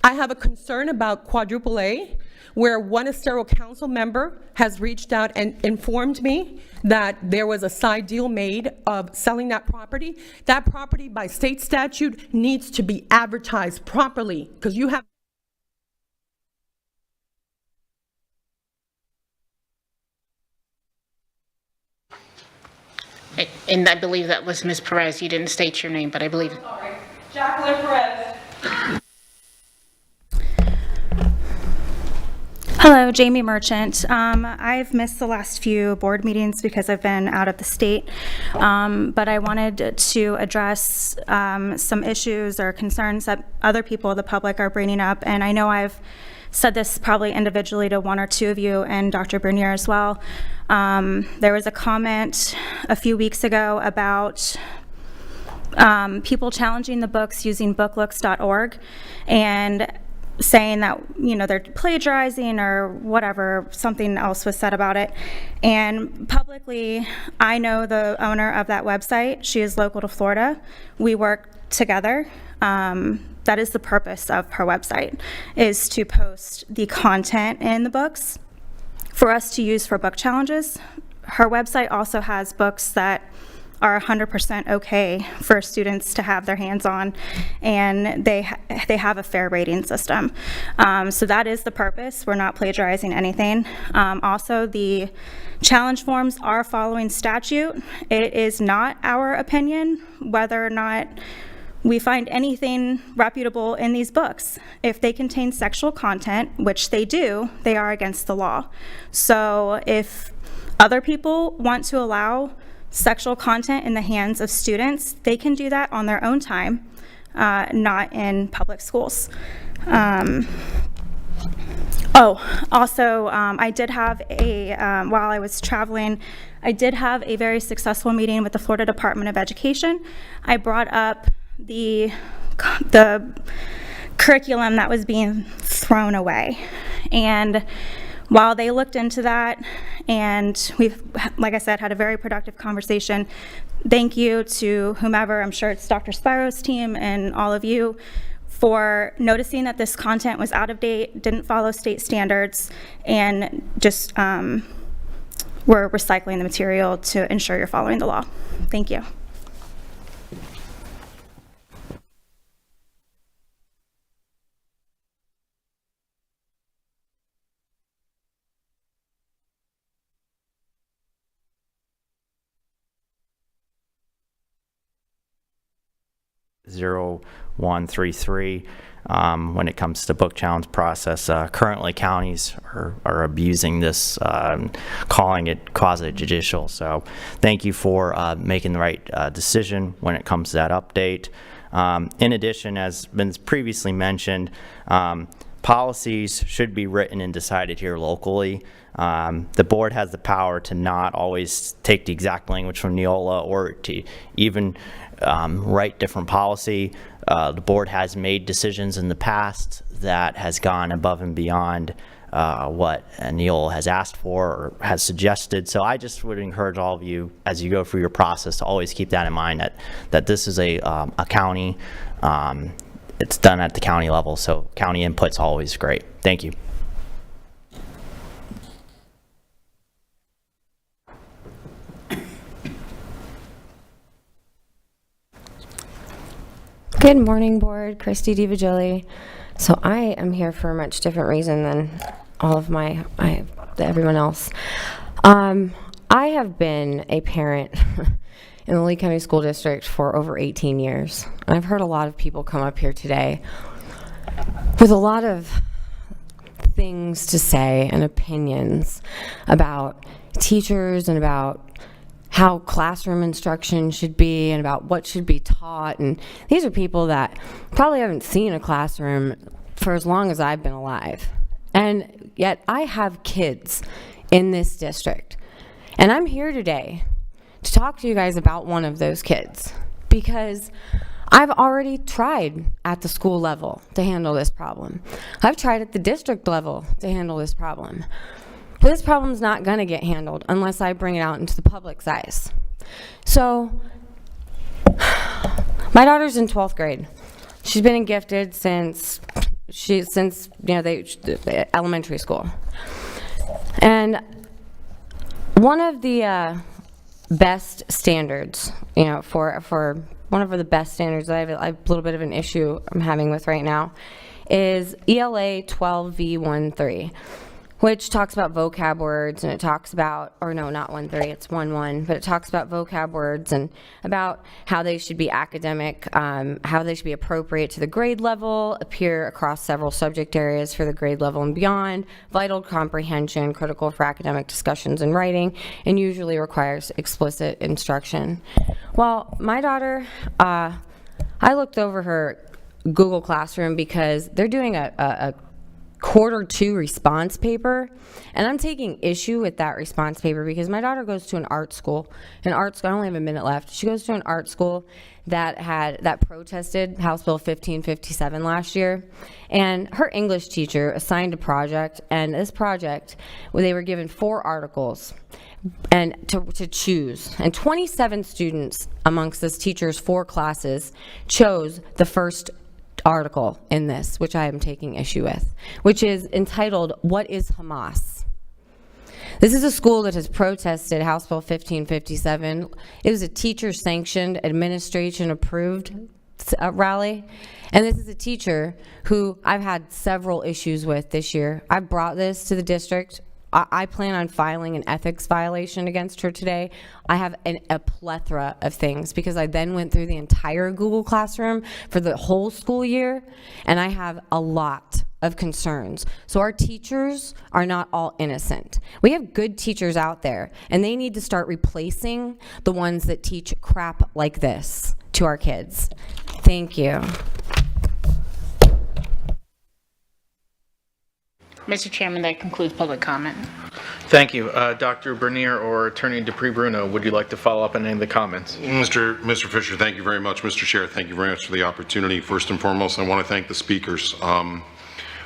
I have a concern about quadruple A, where one Estero council member has reached out and informed me that there was a side deal made of selling that property. That property, by state statute, needs to be advertised properly because you have And I believe that was Ms. Perez. You didn't state your name, but I believe. Sorry. Jacqueline Perez. Hello, Jamie Merchant. I've missed the last few board meetings because I've been out of the state, but I wanted to address some issues or concerns that other people, the public, are bringing up. And I know I've said this probably individually to one or two of you and Dr. Bernier as well. There was a comment a few weeks ago about people challenging the books using booklooks.org and saying that, you know, they're plagiarizing or whatever, something else was said about it. And publicly, I know the owner of that website. She is local to Florida. We work together. That is the purpose of her website, is to post the content in the books for us to use for book challenges. Her website also has books that are 100% okay for students to have their hands on, and they have a fair rating system. So that is the purpose. We're not plagiarizing anything. Also, the challenge forms are following statute. It is not our opinion whether or not we find anything reputable in these books. If they contain sexual content, which they do, they are against the law. So if other people want to allow sexual content in the hands of students, they can do that on their own time, not in public schools. Also, I did have while I was traveling, I did have a very successful meeting with the Florida Department of Education. I brought up the curriculum that was being thrown away. And while they looked into that, and we've, like I said, had a very productive conversation, thank you to whomever, I'm sure it's Dr. Spiro's team and all of you, for noticing that this content was out of date, didn't follow state standards, and just we're recycling the material to ensure you're following the law. Thank you. When it comes to book challenge process. Currently, counties are abusing this, calling it quasi-judicial. So thank you for making the right decision when it comes to that update. In addition, as been previously mentioned, policies should be written and decided here locally. The board has the power to not always take the exact language from Neola or to even write different policy. The board has made decisions in the past that has gone above and beyond what Neola has asked for or has suggested. So I just would encourage all of you, as you go through your process, to always keep that in mind, that this is a county. It's done at the county level, so county input's always great. Thank you. Good morning, board. Christy DiVigili. So I am here for a much different reason than all of everyone else. I have been a parent in the Lee County School District for over 18 years. I've heard a lot of people come up here today with a lot of things to say and opinions about teachers and about how classroom instruction should be and about what should be taught. And these are people that probably haven't seen a classroom for as long as I've been alive. And yet I have kids in this district. And I'm here today to talk to you guys about one of those kids, because I've already tried at the school level to handle this problem. I've tried at the district level to handle this problem. But this problem's not going to get handled unless I bring it out into the public's eyes. So, my daughter's in 12th grade. She's been in gifted since elementary school. And one of the best standards, for one of the best standards that I have a little bit of an issue I'm having with right now is ELA 12V13, which talks about vocab words, and it talks about, or no, not 1.3, it's 1.1, but it talks about vocab words and about how they should be academic, how they should be appropriate to the grade level, appear across several subject areas for the grade level and beyond, vital comprehension, critical for academic discussions and writing, and usually requires explicit instruction. Well, my daughter, I looked over her Google Classroom because they're doing a quarter 2 response paper, and I'm taking issue with that response paper because my daughter goes to an art school. I only have a minute left. She goes to an art school that protested House Bill 1557 last year, and her English teacher assigned a project, and this project, they were given 4 articles and to choose, and 27 students amongst this teacher's 4 classes chose the first article in this, which I am taking issue with, which is entitled, "What is Hamas?" This is a school that has protested House Bill 1557. It was a teacher-sanctioned, administration-approved rally, and this is a teacher who I've had several issues with this year. I brought this to the district. I plan on filing an ethics violation against her today. I have a plethora of things because I then went through the entire Google Classroom for the whole school year, and I have a lot of concerns. So our teachers are not all innocent. We have good teachers out there, and they need to start replacing the ones that teach crap like this to our kids. Thank you. Mr. Chairman, that concludes public comment. Thank you. Dr. Bernier or Attorney Dupree-Bruno, would you like to follow up on any of the comments? Mr. Fisher, thank you very much. Mr. Chair, thank you very much for the opportunity. First and foremost, I want to thank the speakers,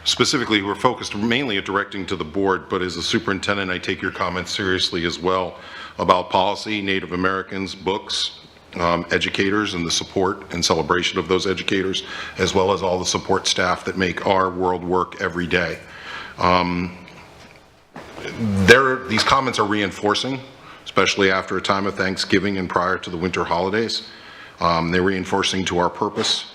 specifically who are focused mainly at directing to the board, but as a superintendent, I take your comments seriously as well about policy, Native Americans, books, educators, and the support and celebration of those educators, as well as all the support staff that make our world work every day. These comments are reinforcing, especially after a time of Thanksgiving and prior to the winter holidays. They're reinforcing to our purpose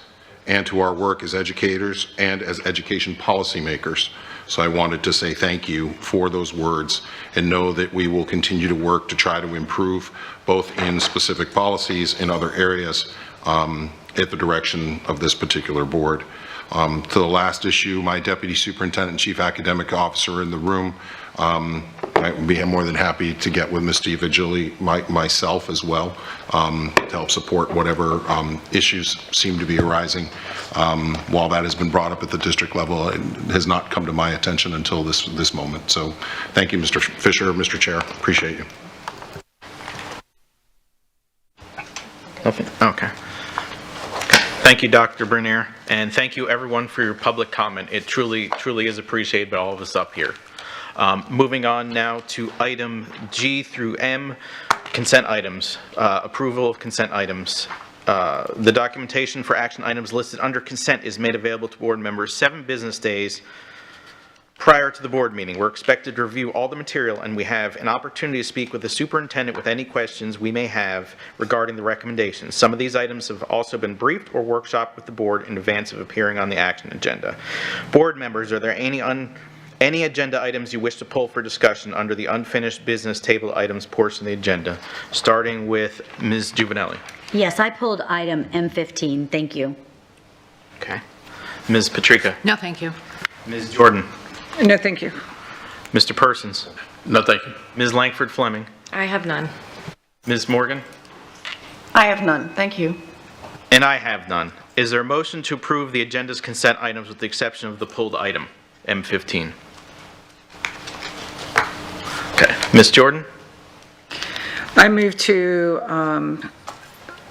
and to our work as educators and as education policymakers. So I wanted to say thank you for those words and know that we will continue to work to try to improve both in specific policies in other areas at the direction of this particular board. To the last issue, my Deputy Superintendent and Chief Academic Officer in the room, I would be more than happy to get with Ms. DiVigili, myself as well, to help support whatever issues seem to be arising. While that has been brought up at the district level, it has not come to my attention until this moment. So thank you, Mr. Fisher, Mr. Chair. Appreciate you. Okay. Thank you, Dr. Bernier, and thank you everyone for your public comment. It truly is appreciated by all of us up here. Moving on now to item G through M, consent items, approval of consent items. The documentation for action items listed under consent is made available to board members 7 business days prior to the board meeting. We're expected to review all the material, and we have an opportunity to speak with the superintendent with any questions we may have regarding the recommendations. Some of these items have also been briefed or workshopped with the board in advance of appearing on the action agenda. Board members, are there any agenda items you wish to pull for discussion under the unfinished business table items portion of the agenda, starting with Ms. Giovanelli? Yes, I pulled item M15. Thank you. Okay. Ms. Patrica? No, thank you. Ms. Jordan? No, thank you. Mr. Persons? No, thank you. Ms. Langford Fleming? I have none. Ms. Morgan? I have none, thank you. And I have none. Is there a motion to approve the agenda's consent items with the exception of the pulled item, M15? Okay. Ms. Jordan? I move to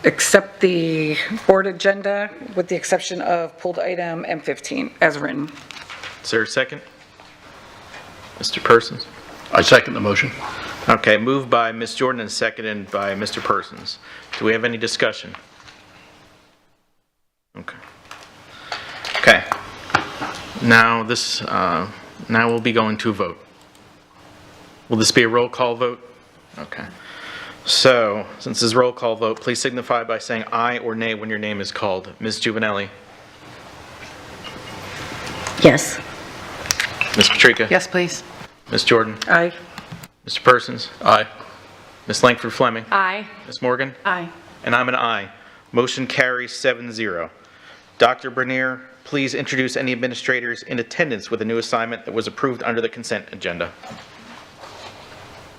accept the board agenda with the exception of pulled item M15 as written. Is there a second? Mr. Persons? I second the motion. Okay, moved by Ms. Jordan and seconded by Mr. Persons. Do we have any discussion? Okay. Okay. Now we'll be going to a vote. Will this be a roll call vote? Okay. So, since this is a roll call vote, please signify by saying aye or nay when your name is called. Ms. Juvenelli? Yes. Ms. Patrica? Yes, please. Ms. Jordan? Aye. Mr. Persons? Aye. Ms. Langford Fleming? Aye. Ms. Morgan? Aye. And I'm an aye. Motion carries 7-0. Dr. Bernier, please introduce any administrators in attendance with a new assignment that was approved under the consent agenda.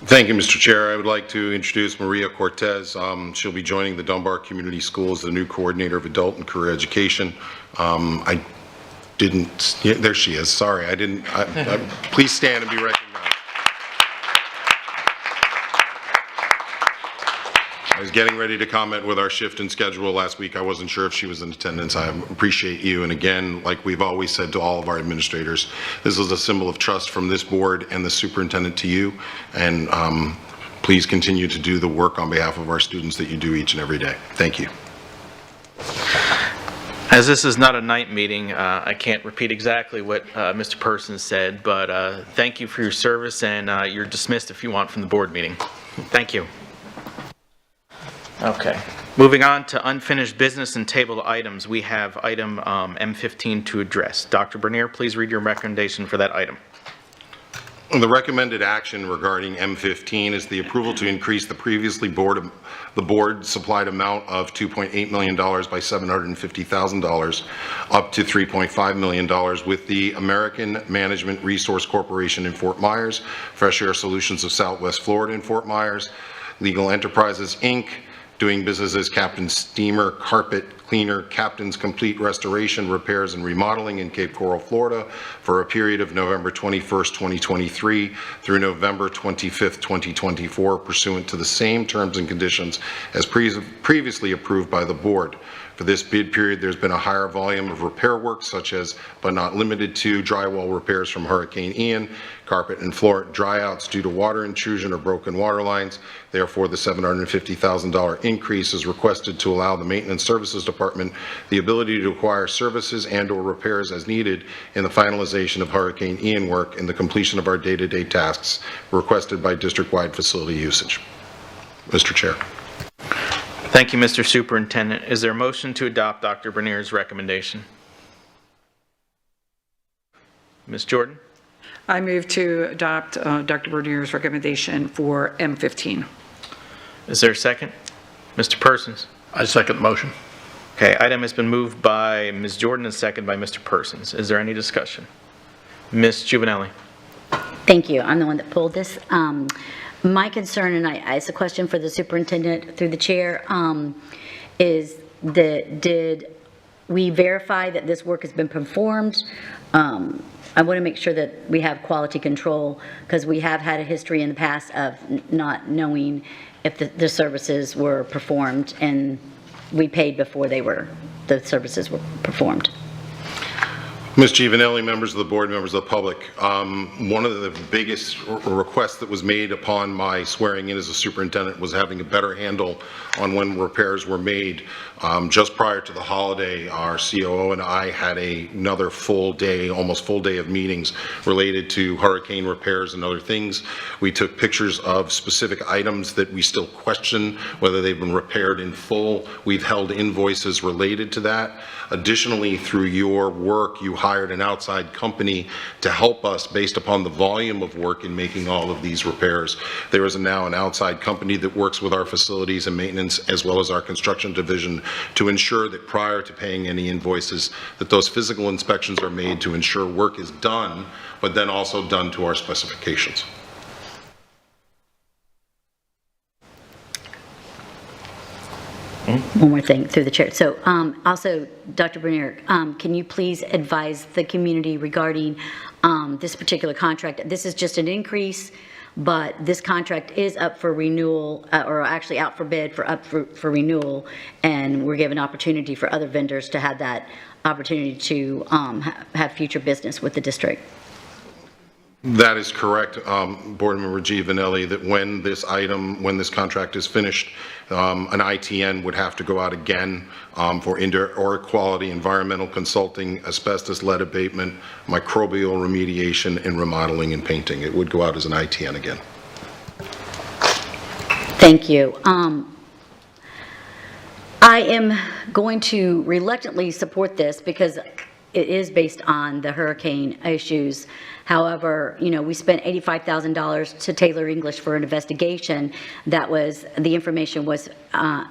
Thank you, Mr. Chair. I would like to introduce Maria Cortez. She'll be joining the Dunbar Community Schools as the new coordinator of adult and career education. I didn't, yeah, there she is. Sorry, I didn't. Please stand and be recognized. I was getting ready to comment with our shift in schedule last week. I wasn't sure if she was in attendance. I appreciate you. And again, like we've always said to all of our administrators, this is a symbol of trust from this board and the superintendent to you. And please continue to do the work on behalf of our students that you do each and every day. Thank you. As this is not a night meeting, I can't repeat exactly what Mr. Persons said, but thank you for your service, and you're dismissed if you want from the board meeting. Thank you. Okay. Moving on to unfinished business and tabled items, we have item M15 to address. Dr. Bernier, please read your recommendation for that item. The recommended action regarding M15 is the approval to increase the previously board supplied amount of $2.8 million by $750,000 up to $3.5 million with the American Management Resource Corporation in Fort Myers, Fresh Air Solutions of Southwest Florida in Fort Myers, Legal Enterprises, Inc., doing business as Captain Steamer Carpet Cleaner, Captain's Complete Restoration, Repairs and Remodeling in Cape Coral, Florida for a period of November 21st, 2023 through November 25th, 2024 pursuant to the same terms and conditions as previously approved by the board. For this bid period, there's been a higher volume of repair work such as, but not limited to, drywall repairs from Hurricane Ian, carpet and floor dryouts due to water intrusion or broken water lines. Therefore, the $750,000 increase is requested to allow the Maintenance Services Department the ability to acquire services and or repairs as needed in the finalization of Hurricane Ian work and the completion of our day-to-day tasks requested by district-wide facility usage. Mr. Chair. Thank you, Mr. Superintendent. Is there a motion to adopt Dr. Bernier's recommendation? Ms. Jordan? I move to adopt Dr. Bernier's recommendation for M15. Is there a second? Mr. Persons? I second the motion. Okay, item has been moved by Ms. Jordan and seconded by Mr. Persons. Is there any discussion? Ms. Juvenelli? Thank you. I'm the one that pulled this. My concern, and it's a question for the superintendent through the chair, is that did we verify that this work has been performed? I want to make sure that we have quality control because we have had a history in the past of not knowing if the services were performed and we paid before the services were performed. Ms. Giovanelli, members of the board, members of the public, one of the biggest requests that was made upon my swearing in as a superintendent was having a better handle on when repairs were made. Just prior to the holiday, our COO and I had another full day, almost full day of meetings related to hurricane repairs and other things. We took pictures of specific items that we still question whether they've been repaired in full. We've held invoices related to that. Additionally, through your work, you hired an outside company to help us based upon the volume of work in making all of these repairs. There is now an outside company that works with our facilities and maintenance as well as our construction division to ensure that prior to paying any invoices that those physical inspections are made to ensure work is done, but then also done to our specifications. one more thing through the chair. So also, Dr. Bernier, can you please advise the community regarding this particular contract? This is just an increase, but this contract is up for renewal, or actually out for bid for renewal, and we're given opportunity for other vendors to have that opportunity to have future business with the district. That is correct, Board Member Giovanelli, that when this contract is finished, an ITN would have to go out again for indoor air quality, environmental consulting, asbestos, lead abatement, microbial remediation, and remodeling and painting. It would go out as an ITN again. Thank you. I am going to reluctantly support this because it is based on the hurricane issues. However, we spent $85,000 to Taylor English for an investigation the information was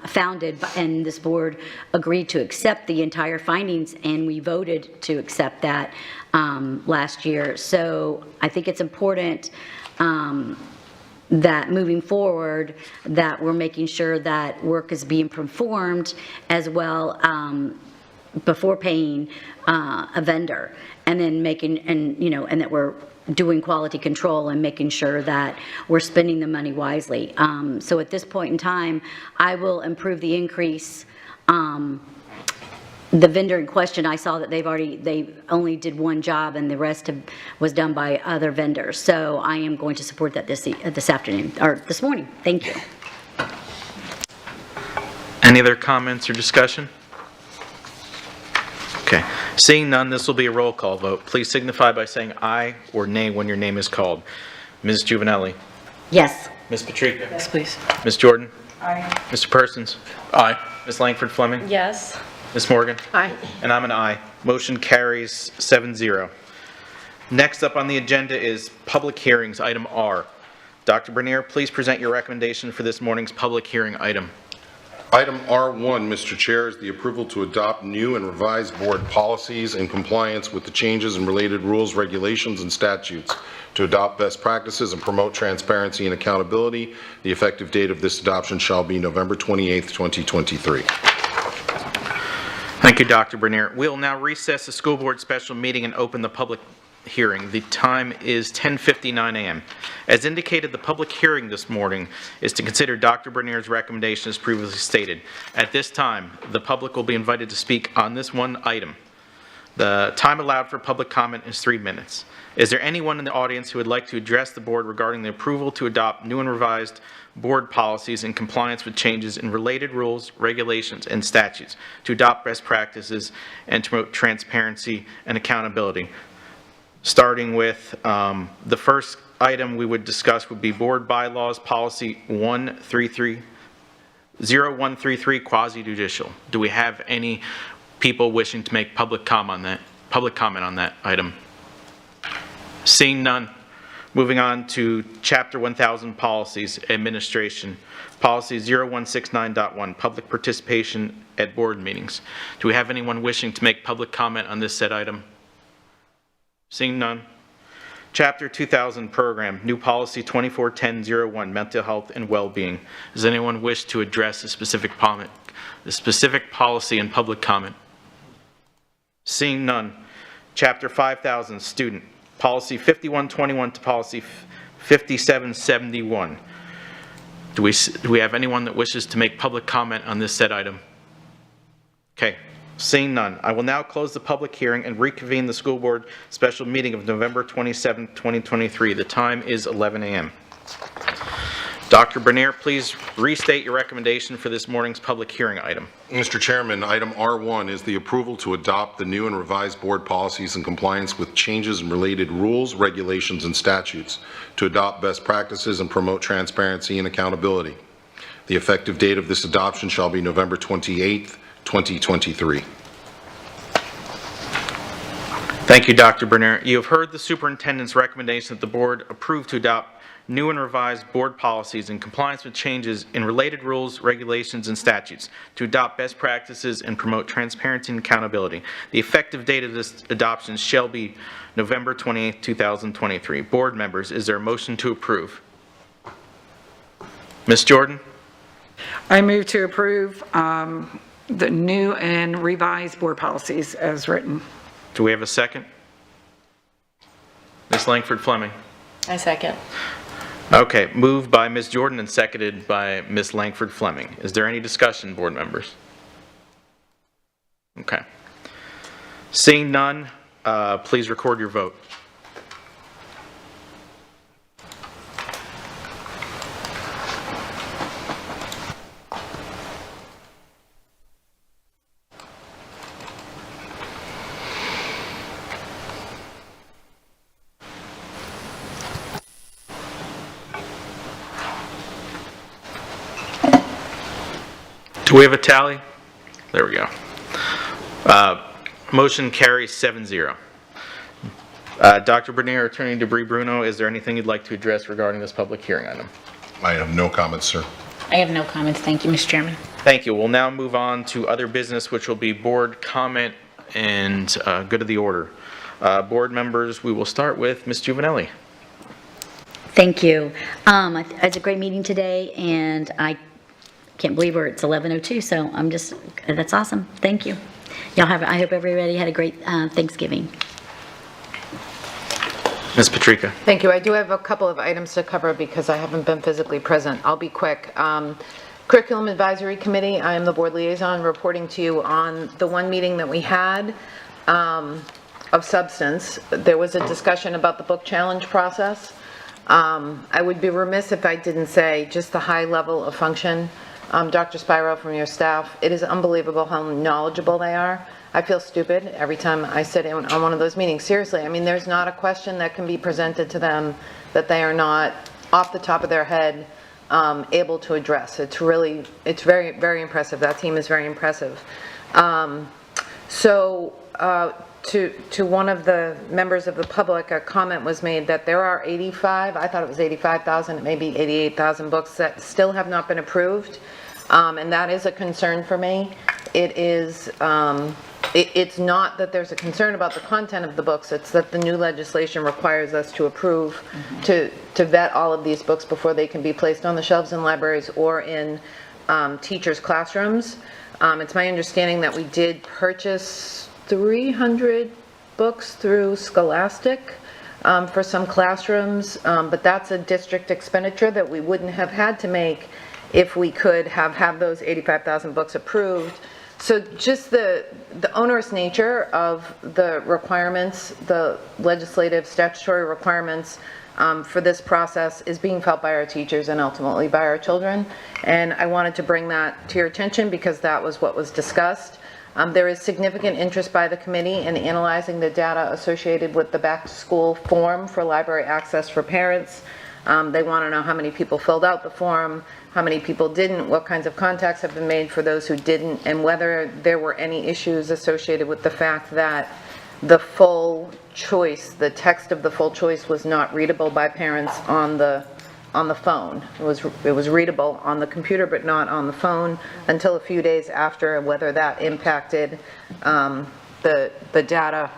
founded, and this board agreed to accept the entire findings, and we voted to accept that last year. So I think it's important that moving forward, that we're making sure that work is being performed as well before paying a vendor, and then and that we're doing quality control and making sure that we're spending the money wisely. So at this point in time, I will approve the increase. The vendor in question, I saw that they only did one job and the rest was done by other vendors. So I am going to support that this afternoon, or this morning. Thank you. Any other comments or discussion? Okay. Seeing none, this will be a roll call vote. Please signify by saying aye or nay when your name is called. Ms. Giovanelli? Yes. Ms. Patrica? Yes, please. Ms. Jordan? Aye. Mr. Persons? Aye. Ms. Langford Fleming? Yes. Ms. Morgan? Aye. And I'm an aye. Motion carries 7-0. Next up on the agenda is public hearings, item R. Dr. Bernier, please present your recommendation for this morning's public hearing item. Item R1, Mr. Chair, is the approval to adopt new and revised board policies in compliance with the changes in related rules, regulations, and statutes to adopt best practices and promote transparency and accountability. The effective date of this adoption shall be November 28th, 2023. Thank you, Dr. Bernier. We'll now recess the school board special meeting and open the public hearing. The time is 10:59 a.m. As indicated, the public hearing this morning is to consider Dr. Bernier's recommendation as previously stated. At this time, the public will be invited to speak on this one item. The time allowed for public comment is 3 minutes. Is there anyone in the audience who would like to address the board regarding the approval to adopt new and revised board policies in compliance with changes in related rules, regulations, and statutes to adopt best practices and to promote transparency and accountability? Starting with the first item we would discuss would be Board Bylaws Policy 0133, Quasi-Judicial. Do we have any people wishing to make public comment on that item? Seeing none, moving on to Chapter 1000 Policies, Administration. Policy 0169.1, Public Participation at Board Meetings. Do we have anyone wishing to make public comment on this said item? Seeing none. Chapter 2000 Program, New Policy 241001, Mental Health and Well-Being. Does anyone wish to address the specific policy in public comment? Seeing none. Chapter 5000 Student, Policy 5121 to Policy 5771. Do we have anyone that wishes to make public comment on this said item? Okay. Seeing none, I will now close the public hearing and reconvene the school board special meeting of November 27, 2023. The time is 11 a.m. Dr. Bernier, please restate your recommendation for this morning's public hearing item. Mr. Chairman, item R1 is the approval to adopt the new and revised board policies in compliance with changes in related rules, regulations, and statutes to adopt best practices and promote transparency and accountability. The effective date of this adoption shall be November 28th, 2023. Thank you, Dr. Bernier. You have heard the superintendent's recommendation that the board approve to adopt new and revised board policies in compliance with changes in related rules, regulations, and statutes to adopt best practices and promote transparency and accountability. The effective date of this adoption shall be November 28, 2023. Board members, is there a motion to approve? Ms. Jordan? I move to approve the new and revised board policies as written. Do we have a second? Ms. Langford Fleming. I second. Okay, moved by Ms. Jordan and seconded by Ms. Langford Fleming. Is there any discussion, board members? Okay. Seeing none, please record your vote. Do we have a tally? There we go. Motion carries 7-0. Dr. Bernier, Attorney Debris Bruno, is there anything you'd like to address regarding this public hearing item? I have no comments, sir. I have no comments. Thank you, Mr. Chairman. Thank you. We'll now move on to other business, which will be board comment and good of the order. Board members, we will start with Ms. Juvenelli. Thank you. It's a great meeting today, and I can't believe it's 11:02, so that's awesome. Thank you. I hope everybody had a great Thanksgiving. Ms. Patrica. Thank you. I do have a couple of items to cover because I haven't been physically present. I'll be quick. Curriculum Advisory Committee, I am the board liaison reporting to you on the one meeting that we had of substance. There was a discussion about the book challenge process. I would be remiss if I didn't say just the high level of function. Dr. Spiro, from your staff, it is unbelievable how knowledgeable they are. I feel stupid every time I sit in on one of those meetings. Seriously, I mean, there's not a question that can be presented to them that they are not, off the top of their head, able to address. It's very, very impressive. That team is very impressive. To one of the members of the public, a comment was made that there are 85, I thought it was 85,000, it may be 88,000 books that still have not been approved. And that is a concern for me. It is, it's not that there's a concern about the content of the books, it's that the new legislation requires us to approve, to vet all of these books before they can be placed on the shelves in libraries or in teachers' classrooms. It's my understanding that we did purchase 300 books through Scholastic for some classrooms, but that's a district expenditure that we wouldn't have had to make if we could have those 85,000 books approved. So just the onerous nature of the requirements, the legislative statutory requirements for this process is being felt by our teachers and ultimately by our children. And I wanted to bring that to your attention because that was what was discussed. There is significant interest by the committee in analyzing the data associated with the back-to-school form for library access for parents. They want to know how many people filled out the form, how many people didn't, what kinds of contacts have been made for those who didn't, and whether there were any issues associated with the fact that the full choice, the text of the full choice was not readable by parents on the phone. It was readable on the computer but not on the phone until a few days after, whether that impacted the data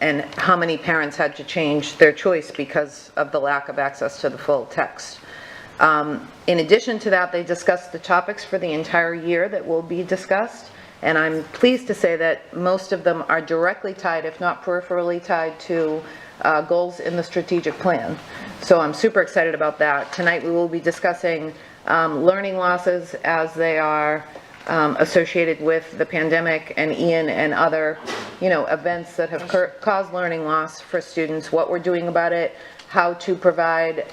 and how many parents had to change their choice because of the lack of access to the full text. In addition to that, they discussed the topics for the entire year that will be discussed, and I'm pleased to say that most of them are directly tied, if not peripherally tied, to goals in the strategic plan. So I'm super excited about that. Tonight we will be discussing learning losses as they are associated with the pandemic and Ian and other, events that have caused learning loss for students, what we're doing about it, how to provide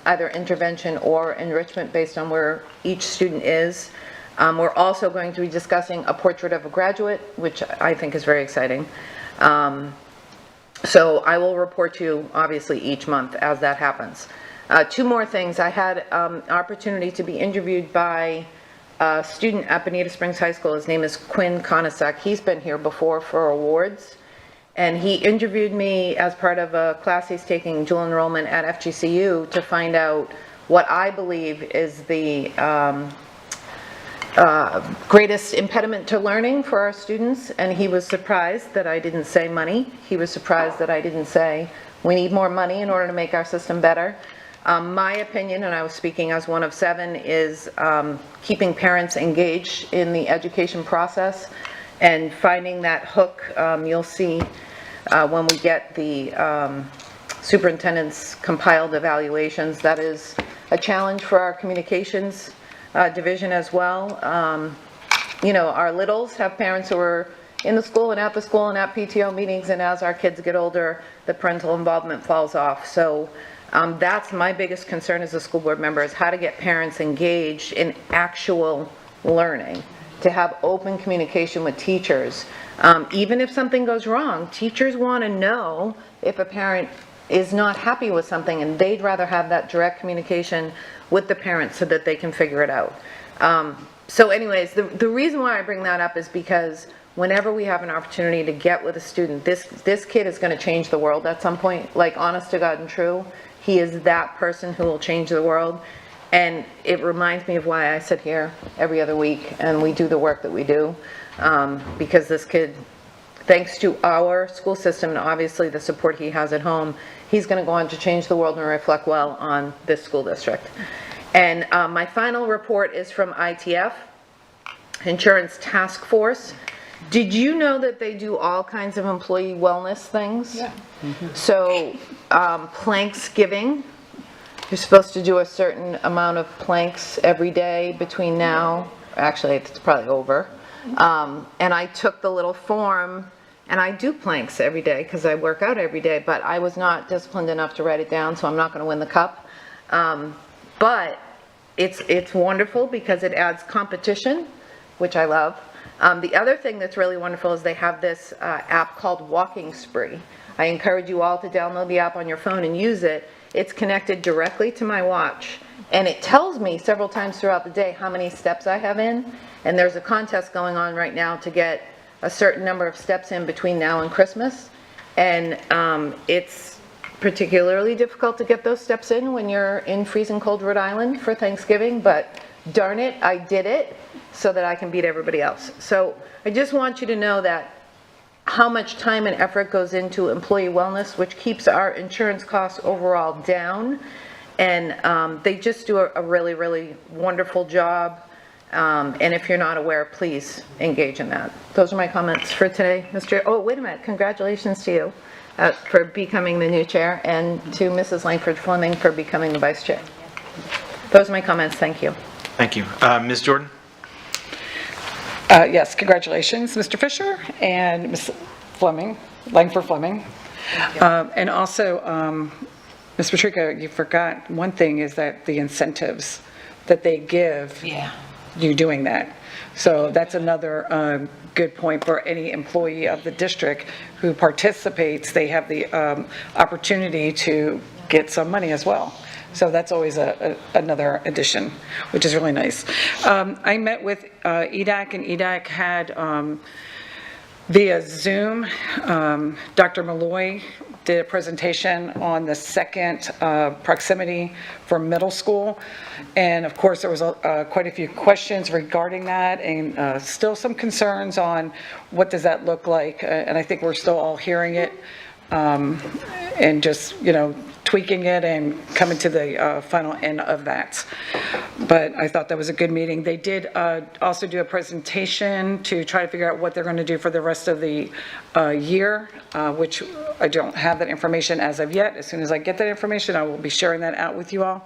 either intervention or enrichment based on where each student is. We're also going to be discussing a portrait of a graduate, which I think is very exciting. So I will report to you, obviously, each month as that happens. Two more things. I had an opportunity to be interviewed by a student at Bonita Springs High School. His name is Quinn Konasek. He's been here before for awards. And he interviewed me as part of a class he's taking, dual enrollment at FGCU, to find out what I believe is the greatest impediment to learning for our students. And he was surprised that I didn't say money. He was surprised that I didn't say we need more money in order to make our system better. My opinion, and I was speaking as one of 7, is keeping parents engaged in the education process and finding that hook. You'll see when we get the superintendent's compiled evaluations, that is a challenge for our communications division as well. You know, our littles have parents who are in the school and at PTO meetings, and as our kids get older, the parental involvement falls off. So that's my biggest concern as a school board member, is how to get parents engaged in actual learning, to have open communication with teachers. Even if something goes wrong, teachers want to know if a parent is not happy with something, and they'd rather have that direct communication with the parents so that they can figure it out. So anyways, the reason why I bring that up is because whenever we have an opportunity to get with a student, this kid is going to change the world at some point, like honest to God and true. He is that person who will change the world. And it reminds me of why I sit here every other week and we do the work that we do. Because this kid, thanks to our school system and obviously the support he has at home, he's going to go on to change the world and reflect well on this school district. And my final report is from ITF, Insurance Task Force. Did you know that they do all kinds of employee wellness things? Yeah. So planks giving, you're supposed to do a certain amount of planks every day between now, actually it's probably over. And I took the little form, and I do planks every day because I work out every day, but I was not disciplined enough to write it down, so I'm not going to win the cup. But it's wonderful because it adds competition, which I love. The other thing that's really wonderful is they have this app called Walking Spree. I encourage you all to download the app on your phone and use it. It's connected directly to my watch, and it tells me several times throughout the day how many steps I have in. And there's a contest going on right now to get a certain number of steps in between now and Christmas. And it's particularly difficult to get those steps in when you're in freezing cold Rhode Island for Thanksgiving, but darn it, I did it so that I can beat everybody else. So I just want you to know that how much time and effort goes into employee wellness, which keeps our insurance costs overall down. And they just do a really, really wonderful job. And if you're not aware, please engage in that. Those are my comments for today, Mr. Oh, wait a minute. Congratulations to you for becoming the new chair, and to Mrs. Langford Fleming for becoming the vice chair. Those are my comments. Thank you. Thank you. Ms. Jordan? Yes, congratulations, Mr. Fisher and Ms. Fleming, Langford Fleming. And also, Ms. Patrica, you forgot one thing, is that the incentives that they give you doing that. So that's another good point for any employee of the district who participates. They have the opportunity to get some money as well. So that's always another addition, which is really nice. I met with EDAC, and EDAC had via Zoom, Dr. Malloy did a presentation on the second proximity for middle school. And of course, there was quite a few questions regarding that, and still some concerns on what does that look like. And I think we're still all hearing it, and just, you know, tweaking it and coming to the final end of that. But I thought that was a good meeting. They did also do a presentation to try to figure out what they're going to do for the rest of the year, which I don't have that information as of yet. As soon as I get that information, I will be sharing that out with you all.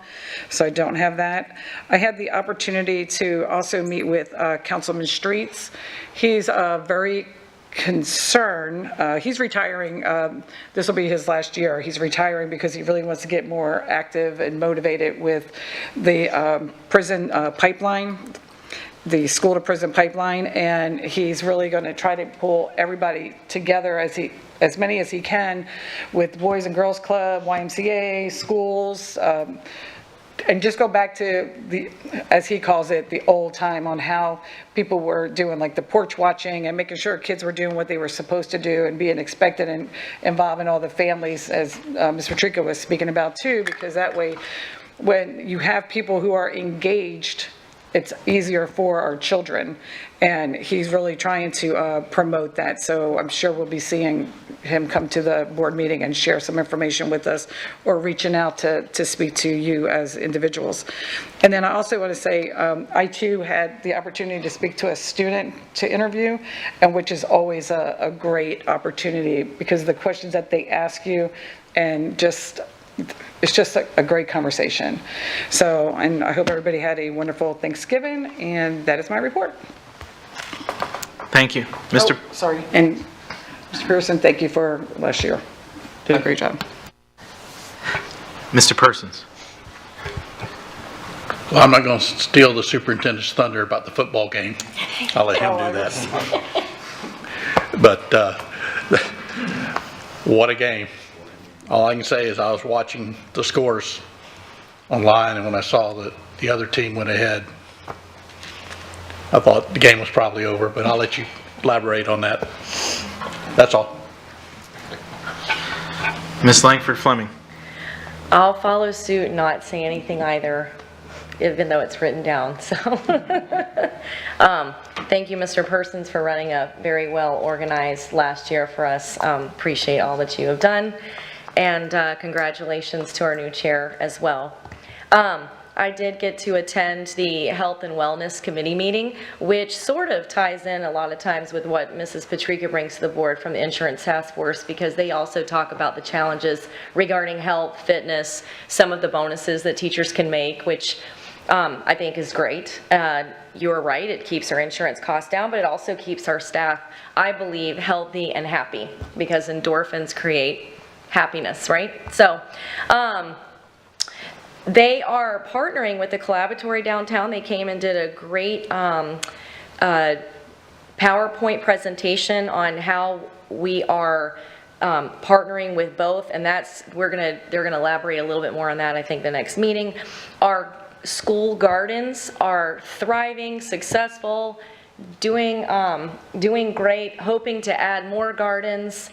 So I don't have that. I had the opportunity to also meet with Councilman Streets. He's very concern. He's retiring. This will be his last year. He's retiring because he really wants to get more active and motivated with the prison pipeline, the school to prison pipeline, and he's really going to try to pull everybody together as many as he can with Boys and Girls Club, YMCA, schools, and just go back to the, as he calls it, the old time on how people were doing, like the porch watching and making sure kids were doing what they were supposed to do and being expected, and involving all the families, as Ms. Patrica was speaking about too, because that way, when you have people who are engaged it's easier for our children. And he's really trying to promote that. So I'm sure we'll be seeing him come to the board meeting and share some information with us, or reaching out to speak to you as individuals. And then I also want to say, I too had the opportunity to speak to a student to interview, and which is always a great opportunity, because the questions that they ask you, and it's just a great conversation. So, and I hope everybody had a wonderful Thanksgiving, and that is my report. Thank you. Mr. Oh, sorry. And Mr. Pearson, thank you for last year. Did a great job. Mr. Persons. Well, I'm not going to steal the superintendent's thunder about the football game. I'll let him do that. But what a game. All I can say is I was watching the scores online, and when I saw that the other team went ahead, I thought the game was probably over, but I'll let you elaborate on that. That's all. Ms. Langford Fleming. I'll follow suit and not say anything either, even though it's written down. So, thank you, Mr. Persons, for running a very well organized last year for us. Appreciate all that you have done. And congratulations to our new chair as well. I did get to attend the Health and Wellness Committee meeting, which sort of ties in a lot of times with what Mrs. Patrica brings to the board from the Insurance Task Force, because they also talk about the challenges regarding health, fitness, some of the bonuses that teachers can make, which I think is great. You're right, it keeps our insurance costs down, but it also keeps our staff, I believe, healthy and happy, because endorphins create happiness, right? So, they are partnering with the Collaboratory downtown. They came and did a great PowerPoint presentation on how we are partnering with both, and that's they're gonna elaborate a little bit more on that, I think, the next meeting. Our school gardens are thriving, successful, doing great, hoping to add more gardens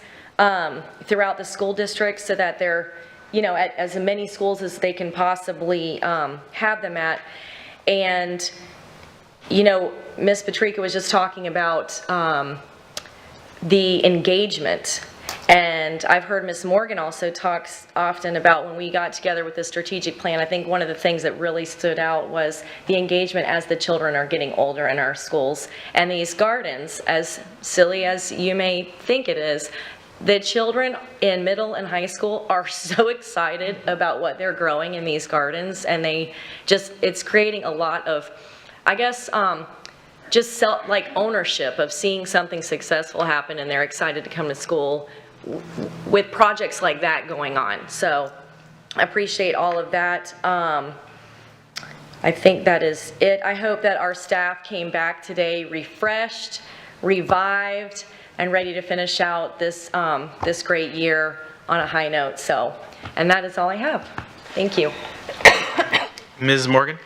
throughout the school district so that they're, you know, at as many schools as they can possibly have them at. And, you know, Ms. Patrica was just talking about the engagement. And I've heard Ms. Morgan also talks often about when we got together with the strategic plan. I think one of the things that really stood out was the engagement as the children are getting older in our schools. And these gardens, as silly as you may think it is, the children in middle and high school are so excited about what they're growing in these gardens, and it's creating a lot of, I guess, just ownership of seeing something successful happen, and they're excited to come to school with projects like that going on. So I appreciate all of that. I think that is it. I hope that our staff came back today refreshed, revived, and ready to finish out this great year on a high note. So, and that is all I have. Thank you. Ms. Morgan.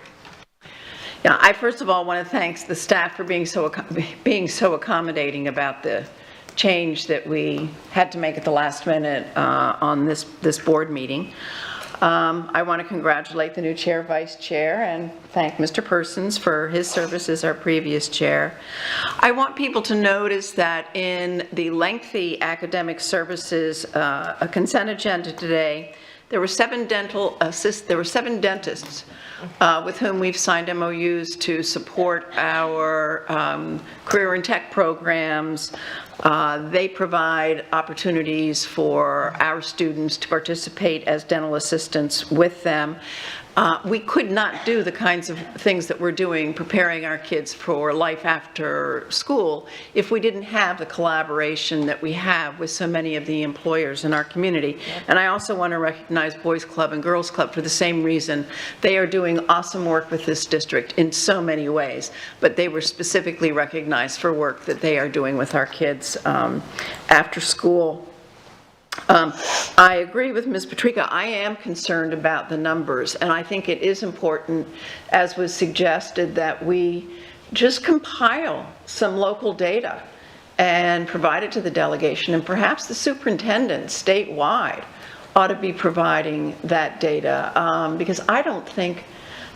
Yeah, I first of all want to thank the staff for being so accommodating about the change that we had to make at the last minute on this board meeting. I want to congratulate the new chair, vice chair, and thank Mr. Persons for his service as our previous chair. I want people to notice that in the lengthy academic services a consent agenda today, there were 7 dentists with whom we've signed MOUs to support our career and tech programs. They provide opportunities for our students to participate as dental assistants with them. We could not do the kinds of things that we're doing, preparing our kids for life after school, if we didn't have the collaboration that we have with so many of the employers in our community. And I also want to recognize Boys Club and Girls Club for the same reason. They are doing awesome work with this district in so many ways, but they were specifically recognized for work that they are doing with our kids after school. I agree with Ms. Patrica. I am concerned about the numbers, and I think it is important, as was suggested, that we just compile some local data and provide it to the delegation, and perhaps the superintendent statewide ought to be providing that data, because I don't think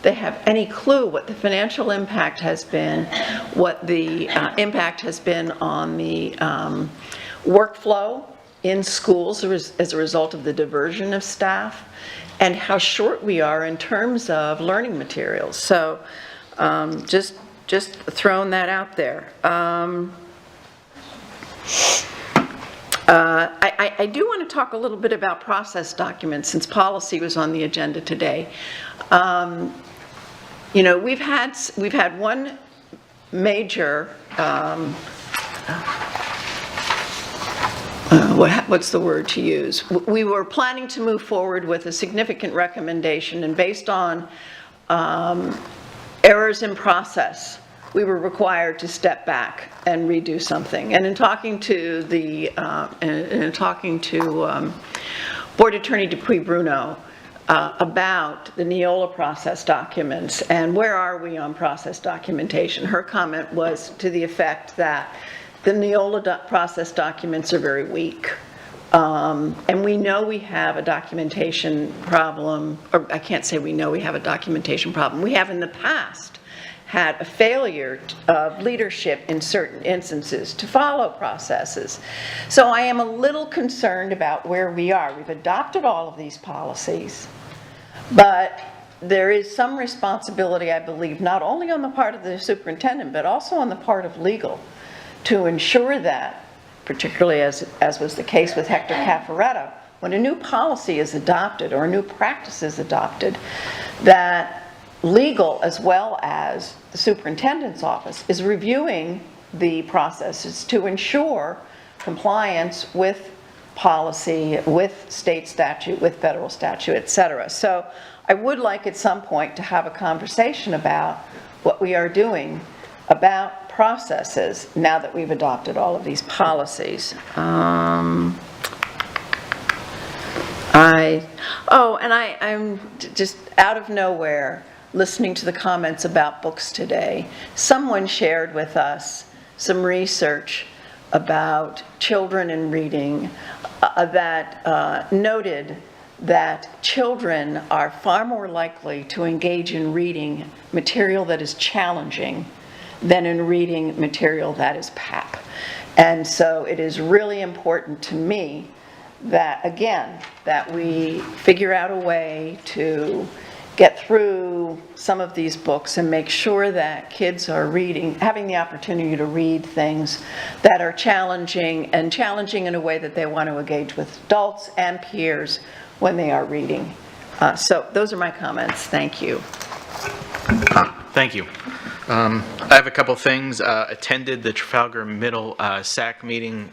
they have any clue what the financial impact has been, what the impact has been on the workflow in schools as a result of the diversion of staff, and how short we are in terms of learning materials. So just throwing that out there. I do want to talk a little bit about process documents, since policy was on the agenda today. You know, we've had one major what's the word to use? We were planning to move forward with a significant recommendation, and based on errors in process, we were required to step back and redo something. And in talking to Board Attorney Dupuy Bruno about the Neola process documents and where are we on process documentation, her comment was to the effect that the Neola process documents are very weak. And we know we have a documentation problem, or I can't say we know we have a documentation problem. We have in the past had a failure of leadership in certain instances to follow processes. So I am a little concerned about where we are. We've adopted all of these policies, but there is some responsibility, I believe, not only on the part of the superintendent, but also on the part of legal, to ensure that, particularly as was the case with Hector Caffaretto, when a new policy is adopted or a new practice is adopted, that legal as well as the superintendent's office is reviewing the processes to ensure compliance with policy, with state statute, with federal statute, et cetera. So I would like at some point to have a conversation about what we are doing about processes now that we've adopted all of these policies. I'm just out of nowhere listening to the comments about books today. Someone shared with us some research about children and reading that noted that children are far more likely to engage in reading material that is challenging than in reading material that is pap. And so it is really important to me that, again, that we figure out a way to get through some of these books and make sure that kids are reading, having the opportunity to read things that are challenging, and challenging in a way that they want to engage with adults and peers when they are reading. So those are my comments. Thank you. Thank you. I have a couple things. Attended the Trafalgar Middle SAC meeting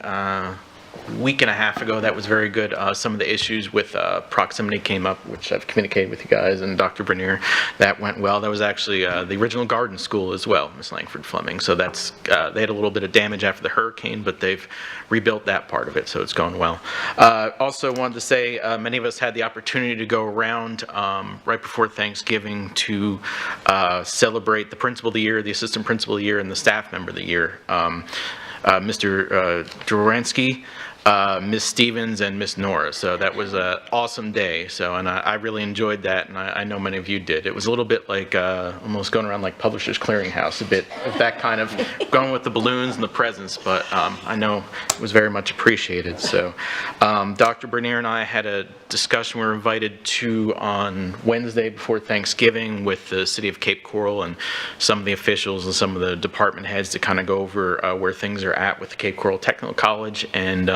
week and a half ago. That was very good. Some of the issues with proximity came up, which I've communicated with you guys and Dr. Bernier. That went well. That was actually the original garden school as well, Miss Langford Fleming. So that's they had a little bit of damage after the hurricane, but they've rebuilt that part of it, so it's going well. Also wanted to say many of us had the opportunity to go around right before Thanksgiving to celebrate the principal of the year, the assistant principal of the year, and the staff member of the year. Mr. Dworansky, Miss Stevens, and Miss Nora. So that was an awesome day. So, and I really enjoyed that, and I know many of you did. It was a little bit like almost going around like Publishers Clearinghouse, a bit of that kind of going with the balloons and the presents, but I know it was very much appreciated. So Dr. Bernier and I had a discussion we were invited to on Wednesday before Thanksgiving with the City of Cape Coral and some of the officials and some of the department heads to kind of go over where things are at with the Cape Coral Technical College, and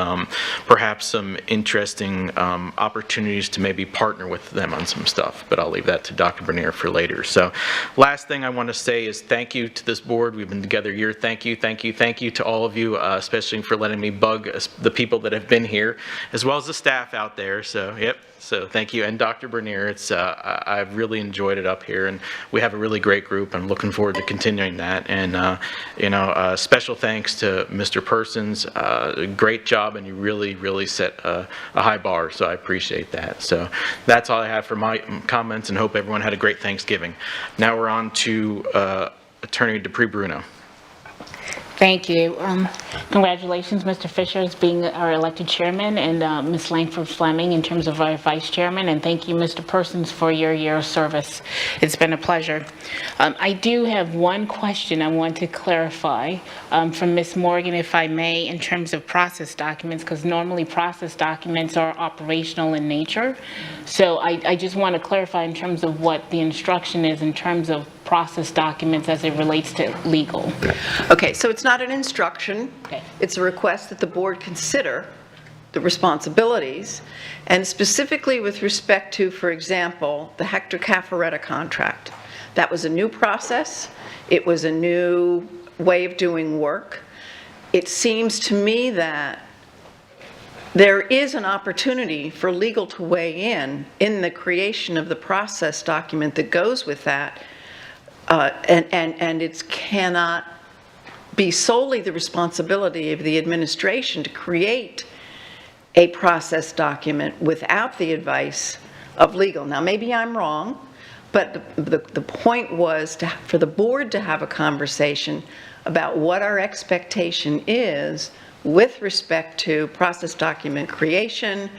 perhaps some interesting opportunities to maybe partner with them on some stuff, but I'll leave that to Dr. Bernier for later. So last thing I want to say is thank you to this board. We've been together a year. Thank you to all of you, especially for letting me bug the people that have been here, as well as the staff out there. So, yep. So thank you, and Dr. Bernier. It's I've really enjoyed it up here, and we have a really great group. I'm looking forward to continuing that. And special thanks to Mr. Persons. Great job, and you really set a high bar. So I appreciate that. So that's all I have for my comments, and hope everyone had a great Thanksgiving. Now we're on to Attorney Dupuy Bruno. Thank you. Congratulations, Mr. Fisher, as being our elected chairman, and Ms. Langford Fleming in terms of our vice chairman. And thank you, Mr. Persons, for your year of service. It's been a pleasure. I do have one question I want to clarify from Ms. Morgan, if I may, in terms of process documents, because normally process documents are operational in nature. So I just want to clarify in terms of what the instruction is in terms of process documents as it relates to legal. Okay, so it's not an instruction. Okay. It's a request that the board consider the responsibilities, and specifically with respect to, for example, the Hector Caffaretta contract. That was a new process. It was a new way of doing work. It seems to me that there is an opportunity for legal to weigh in the creation of the process document that goes with that, and it cannot be solely the responsibility of the administration to create a process document without the advice of legal. Now, maybe I'm wrong, but the point was for the board to have a conversation about what our expectation is with respect to process document creation,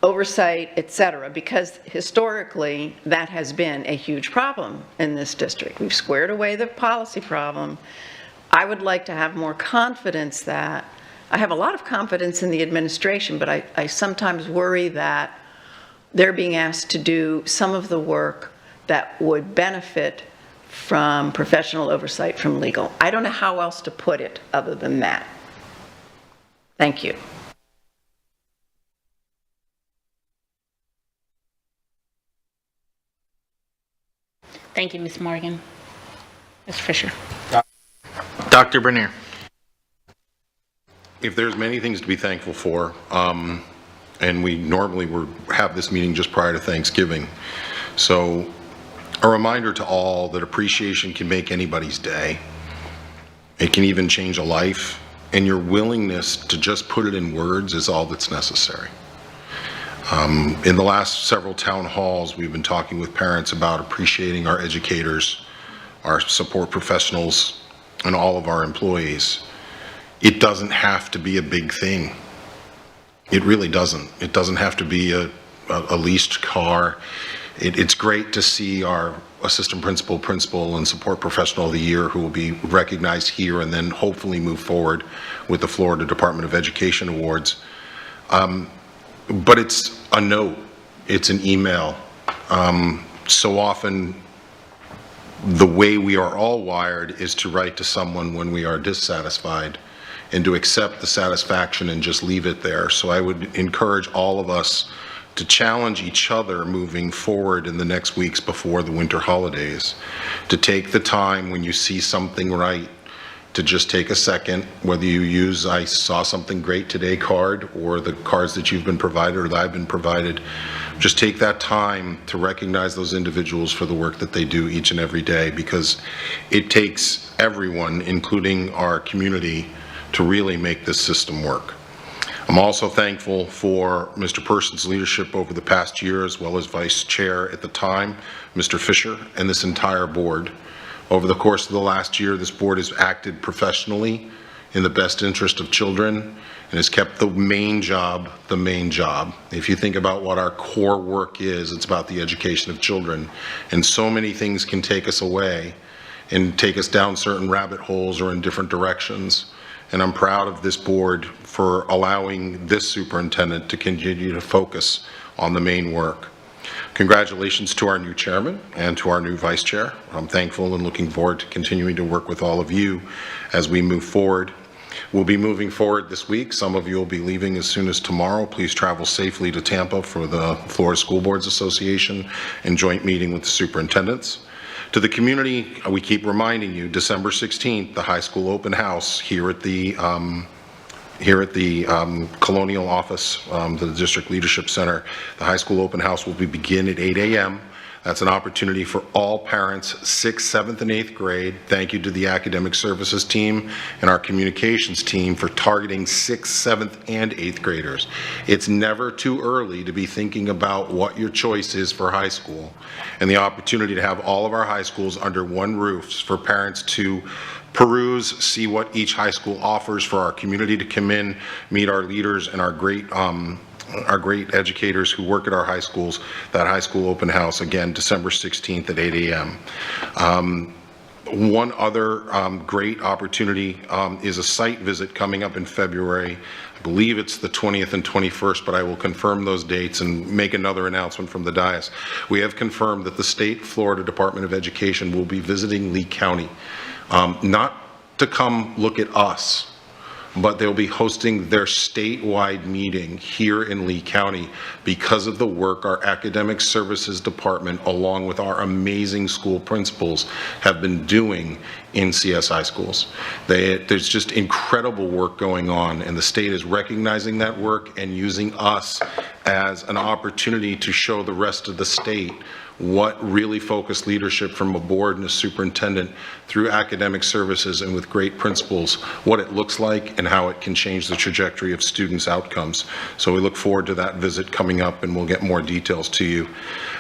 oversight, etc., because historically that has been a huge problem in this district. We've squared away the policy problem. I would like to have more confidence that, I have a lot of confidence in the administration, but I sometimes worry that they're being asked to do some of the work that would benefit from professional oversight from legal. I don't know how else to put it other than that. Thank you. Thank you, Ms. Morgan. Ms. Fisher. Dr. Bernier. If there's many things to be thankful for, and we normally have this meeting just prior to Thanksgiving, so a reminder to all that appreciation can make anybody's day. It can even change a life, and your willingness to just put it in words is all that's necessary. In the last several town halls, we've been talking with parents about appreciating our educators, our support professionals, and all of our employees. It doesn't have to be a big thing. It really doesn't. It doesn't have to be a leased car. It's great to see our assistant principal, and support professional of the year who will be recognized here and then hopefully move forward with the Florida Department of Education Awards. But it's a note, it's an email. So often the way we are all wired is to write to someone when we are dissatisfied and to accept the satisfaction and just leave it there. So I would encourage all of us to challenge each other moving forward in the next weeks before the winter holidays, to take the time when you see something right, to just take a second, whether you use "I saw something great today" card or the cards that you've been provided or that I've been provided. Just take that time to recognize those individuals for the work that they do each and every day, because it takes everyone, including our community, to really make this system work. I'm also thankful for Mr. Persons' leadership over the past year, as well as Vice Chair at the time, Mr. Fisher, and this entire board. Over the course of the last year, this board has acted professionally in the best interest of children and has kept the main job the main job. If you think about what our core work is, it's about the education of children. And so many things can take us away and take us down certain rabbit holes or in different directions. And I'm proud of this board for allowing this superintendent to continue to focus on the main work. Congratulations to our new chairman and to our new vice chair. I'm thankful and looking forward to continuing to work with all of you as we move forward. We'll be moving forward this week. Some of you will be leaving as soon as tomorrow. Please travel safely to Tampa for the Florida School Boards Association and joint meeting with the superintendents. To the community, we keep reminding you, December 16th, the high school open house here at the Colonial Office, the District Leadership Center. The high school open house will begin at 8 a.m. That's an opportunity for all parents, 6th, 7th, and 8th grade. Thank you to the academic services team and our communications team for targeting 6th, 7th, and 8th graders. It's never too early to be thinking about what your choice is for high school, and the opportunity to have all of our high schools under one roof for parents to peruse, see what each high school offers, for our community to come in, meet our leaders and our great educators who work at our high schools. That high school open house, again, December 16th at 8 a.m. One other great opportunity is a site visit coming up in February. I believe it's the 20th and 21st, but I will confirm those dates and make another announcement from the dais. We have confirmed that the State Florida Department of Education will be visiting Lee County, not to come look at us, but they'll be hosting their statewide meeting here in Lee County because of the work our academic services department, along with our amazing school principals, have been doing in CSI schools. There's just incredible work going on, and the state is recognizing that work and using us as an opportunity to show the rest of the state what really focused leadership from a board and a superintendent through academic services and with great principals, what it looks like and how it can change the trajectory of students' outcomes. So we look forward to that visit coming up, and we'll get more details to you.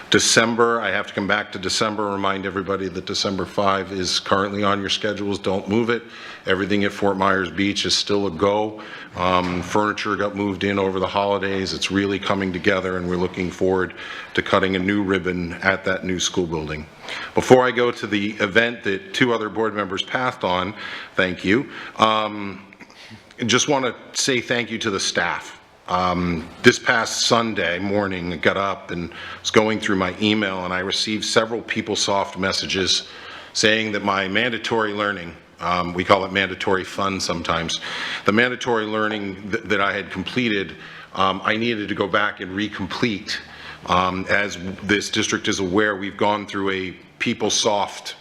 December, I have to come back to December, remind everybody that December 5 is currently on your schedules. Don't move it. Everything at Fort Myers Beach is still a go. Furniture got moved in over the holidays. It's really coming together, and we're looking forward to cutting a new ribbon at that new school building. Before I go to the event that 2 other board members passed on, thank you, just want to say thank you to the staff. This past Sunday morning, I got up and was going through my email, and I received several PeopleSoft messages saying that my mandatory learning, we call it mandatory fun sometimes, the mandatory learning that I had completed, I needed to go back and recomplete. As this district is aware, we've gone through a PeopleSoft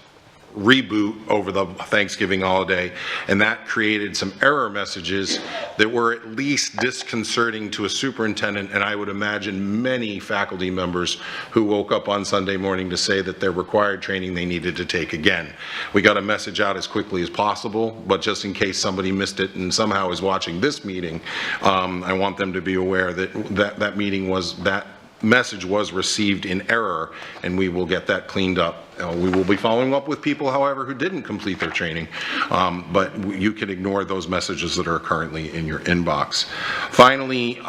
reboot over the Thanksgiving holiday, and that created some error messages that were at least disconcerting to a superintendent, and I would imagine many faculty members who woke up on Sunday morning to say that their required training they needed to take again. We got a message out as quickly as possible, but just in case somebody missed it and somehow is watching this meeting, I want them to be aware that that message was received in error, and we will get that cleaned up. We will be following up with people, however, who didn't complete their training, but you can ignore those messages that are currently in your inbox. Finally,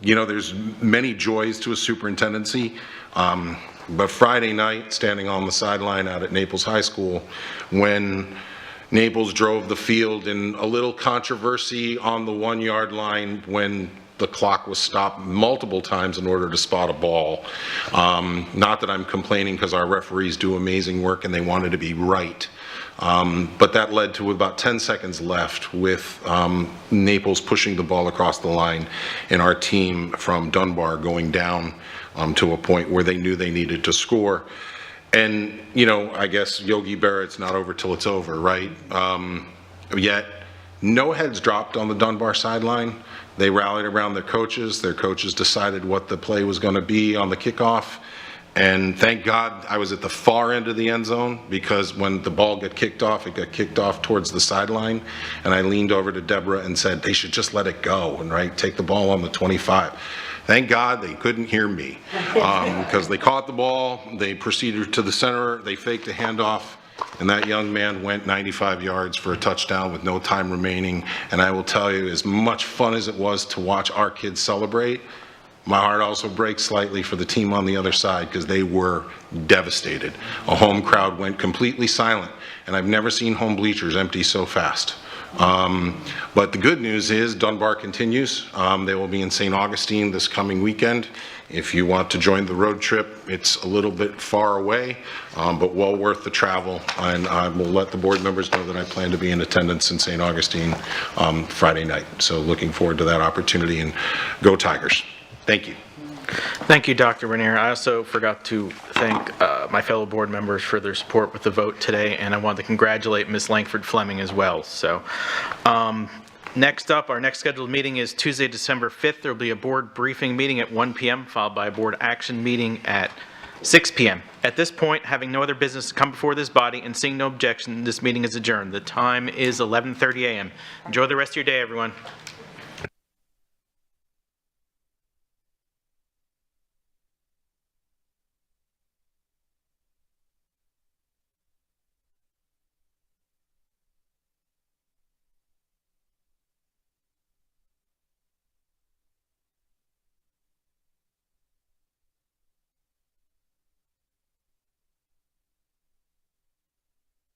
you know, there's many joys to a superintendency, but Friday night, standing on the sideline out at Naples High School, when Naples drove the field in a little controversy on the 1-yard line when the clock was stopped multiple times in order to spot a ball. Not that I'm complaining, because our referees do amazing work and they wanted to be right. But that led to about 10 seconds left with Naples pushing the ball across the line and our team from Dunbar going down to a point where they knew they needed to score. And, you know, I guess Yogi Berra, it's not over till it's over, right? Yet, no heads dropped on the Dunbar sideline. They rallied around their coaches. Their coaches decided what the play was going to be on the kickoff. And thank God I was at the far end of the end zone, because when the ball got kicked off, it got kicked off towards the sideline. And I leaned over to Deborah and said, they should just let it go and take the ball on the 25. Thank God they couldn't hear me, because they caught the ball, they proceeded to the center, they faked a handoff, and that young man went 95 yards for a touchdown with no time remaining. And I will tell you, as much fun as it was to watch our kids celebrate, my heart also breaks slightly for the team on the other side, because they were devastated. A home crowd went completely silent, and I've never seen home bleachers empty so fast. But the good news is Dunbar continues. They will be in St. Augustine this coming weekend. If you want to join the road trip, it's a little bit far away, but well worth the travel. And I will let the board members know that I plan to be in attendance in St. Augustine Friday night. So looking forward to that opportunity, and go Tigers. Thank you. Thank you, Dr. Raniere. I also forgot to thank my fellow board members for their support with the vote today, and I want to congratulate Ms. Langford Fleming as well. So, next up, our next scheduled meeting is Tuesday, December 5th. There will be a board briefing meeting at 1 p.m., followed by a board action meeting at 6 p.m. At this point, having no other business to come before this body and seeing no objection, this meeting is adjourned. The time is 11:30 a.m. Enjoy the rest of your day, everyone.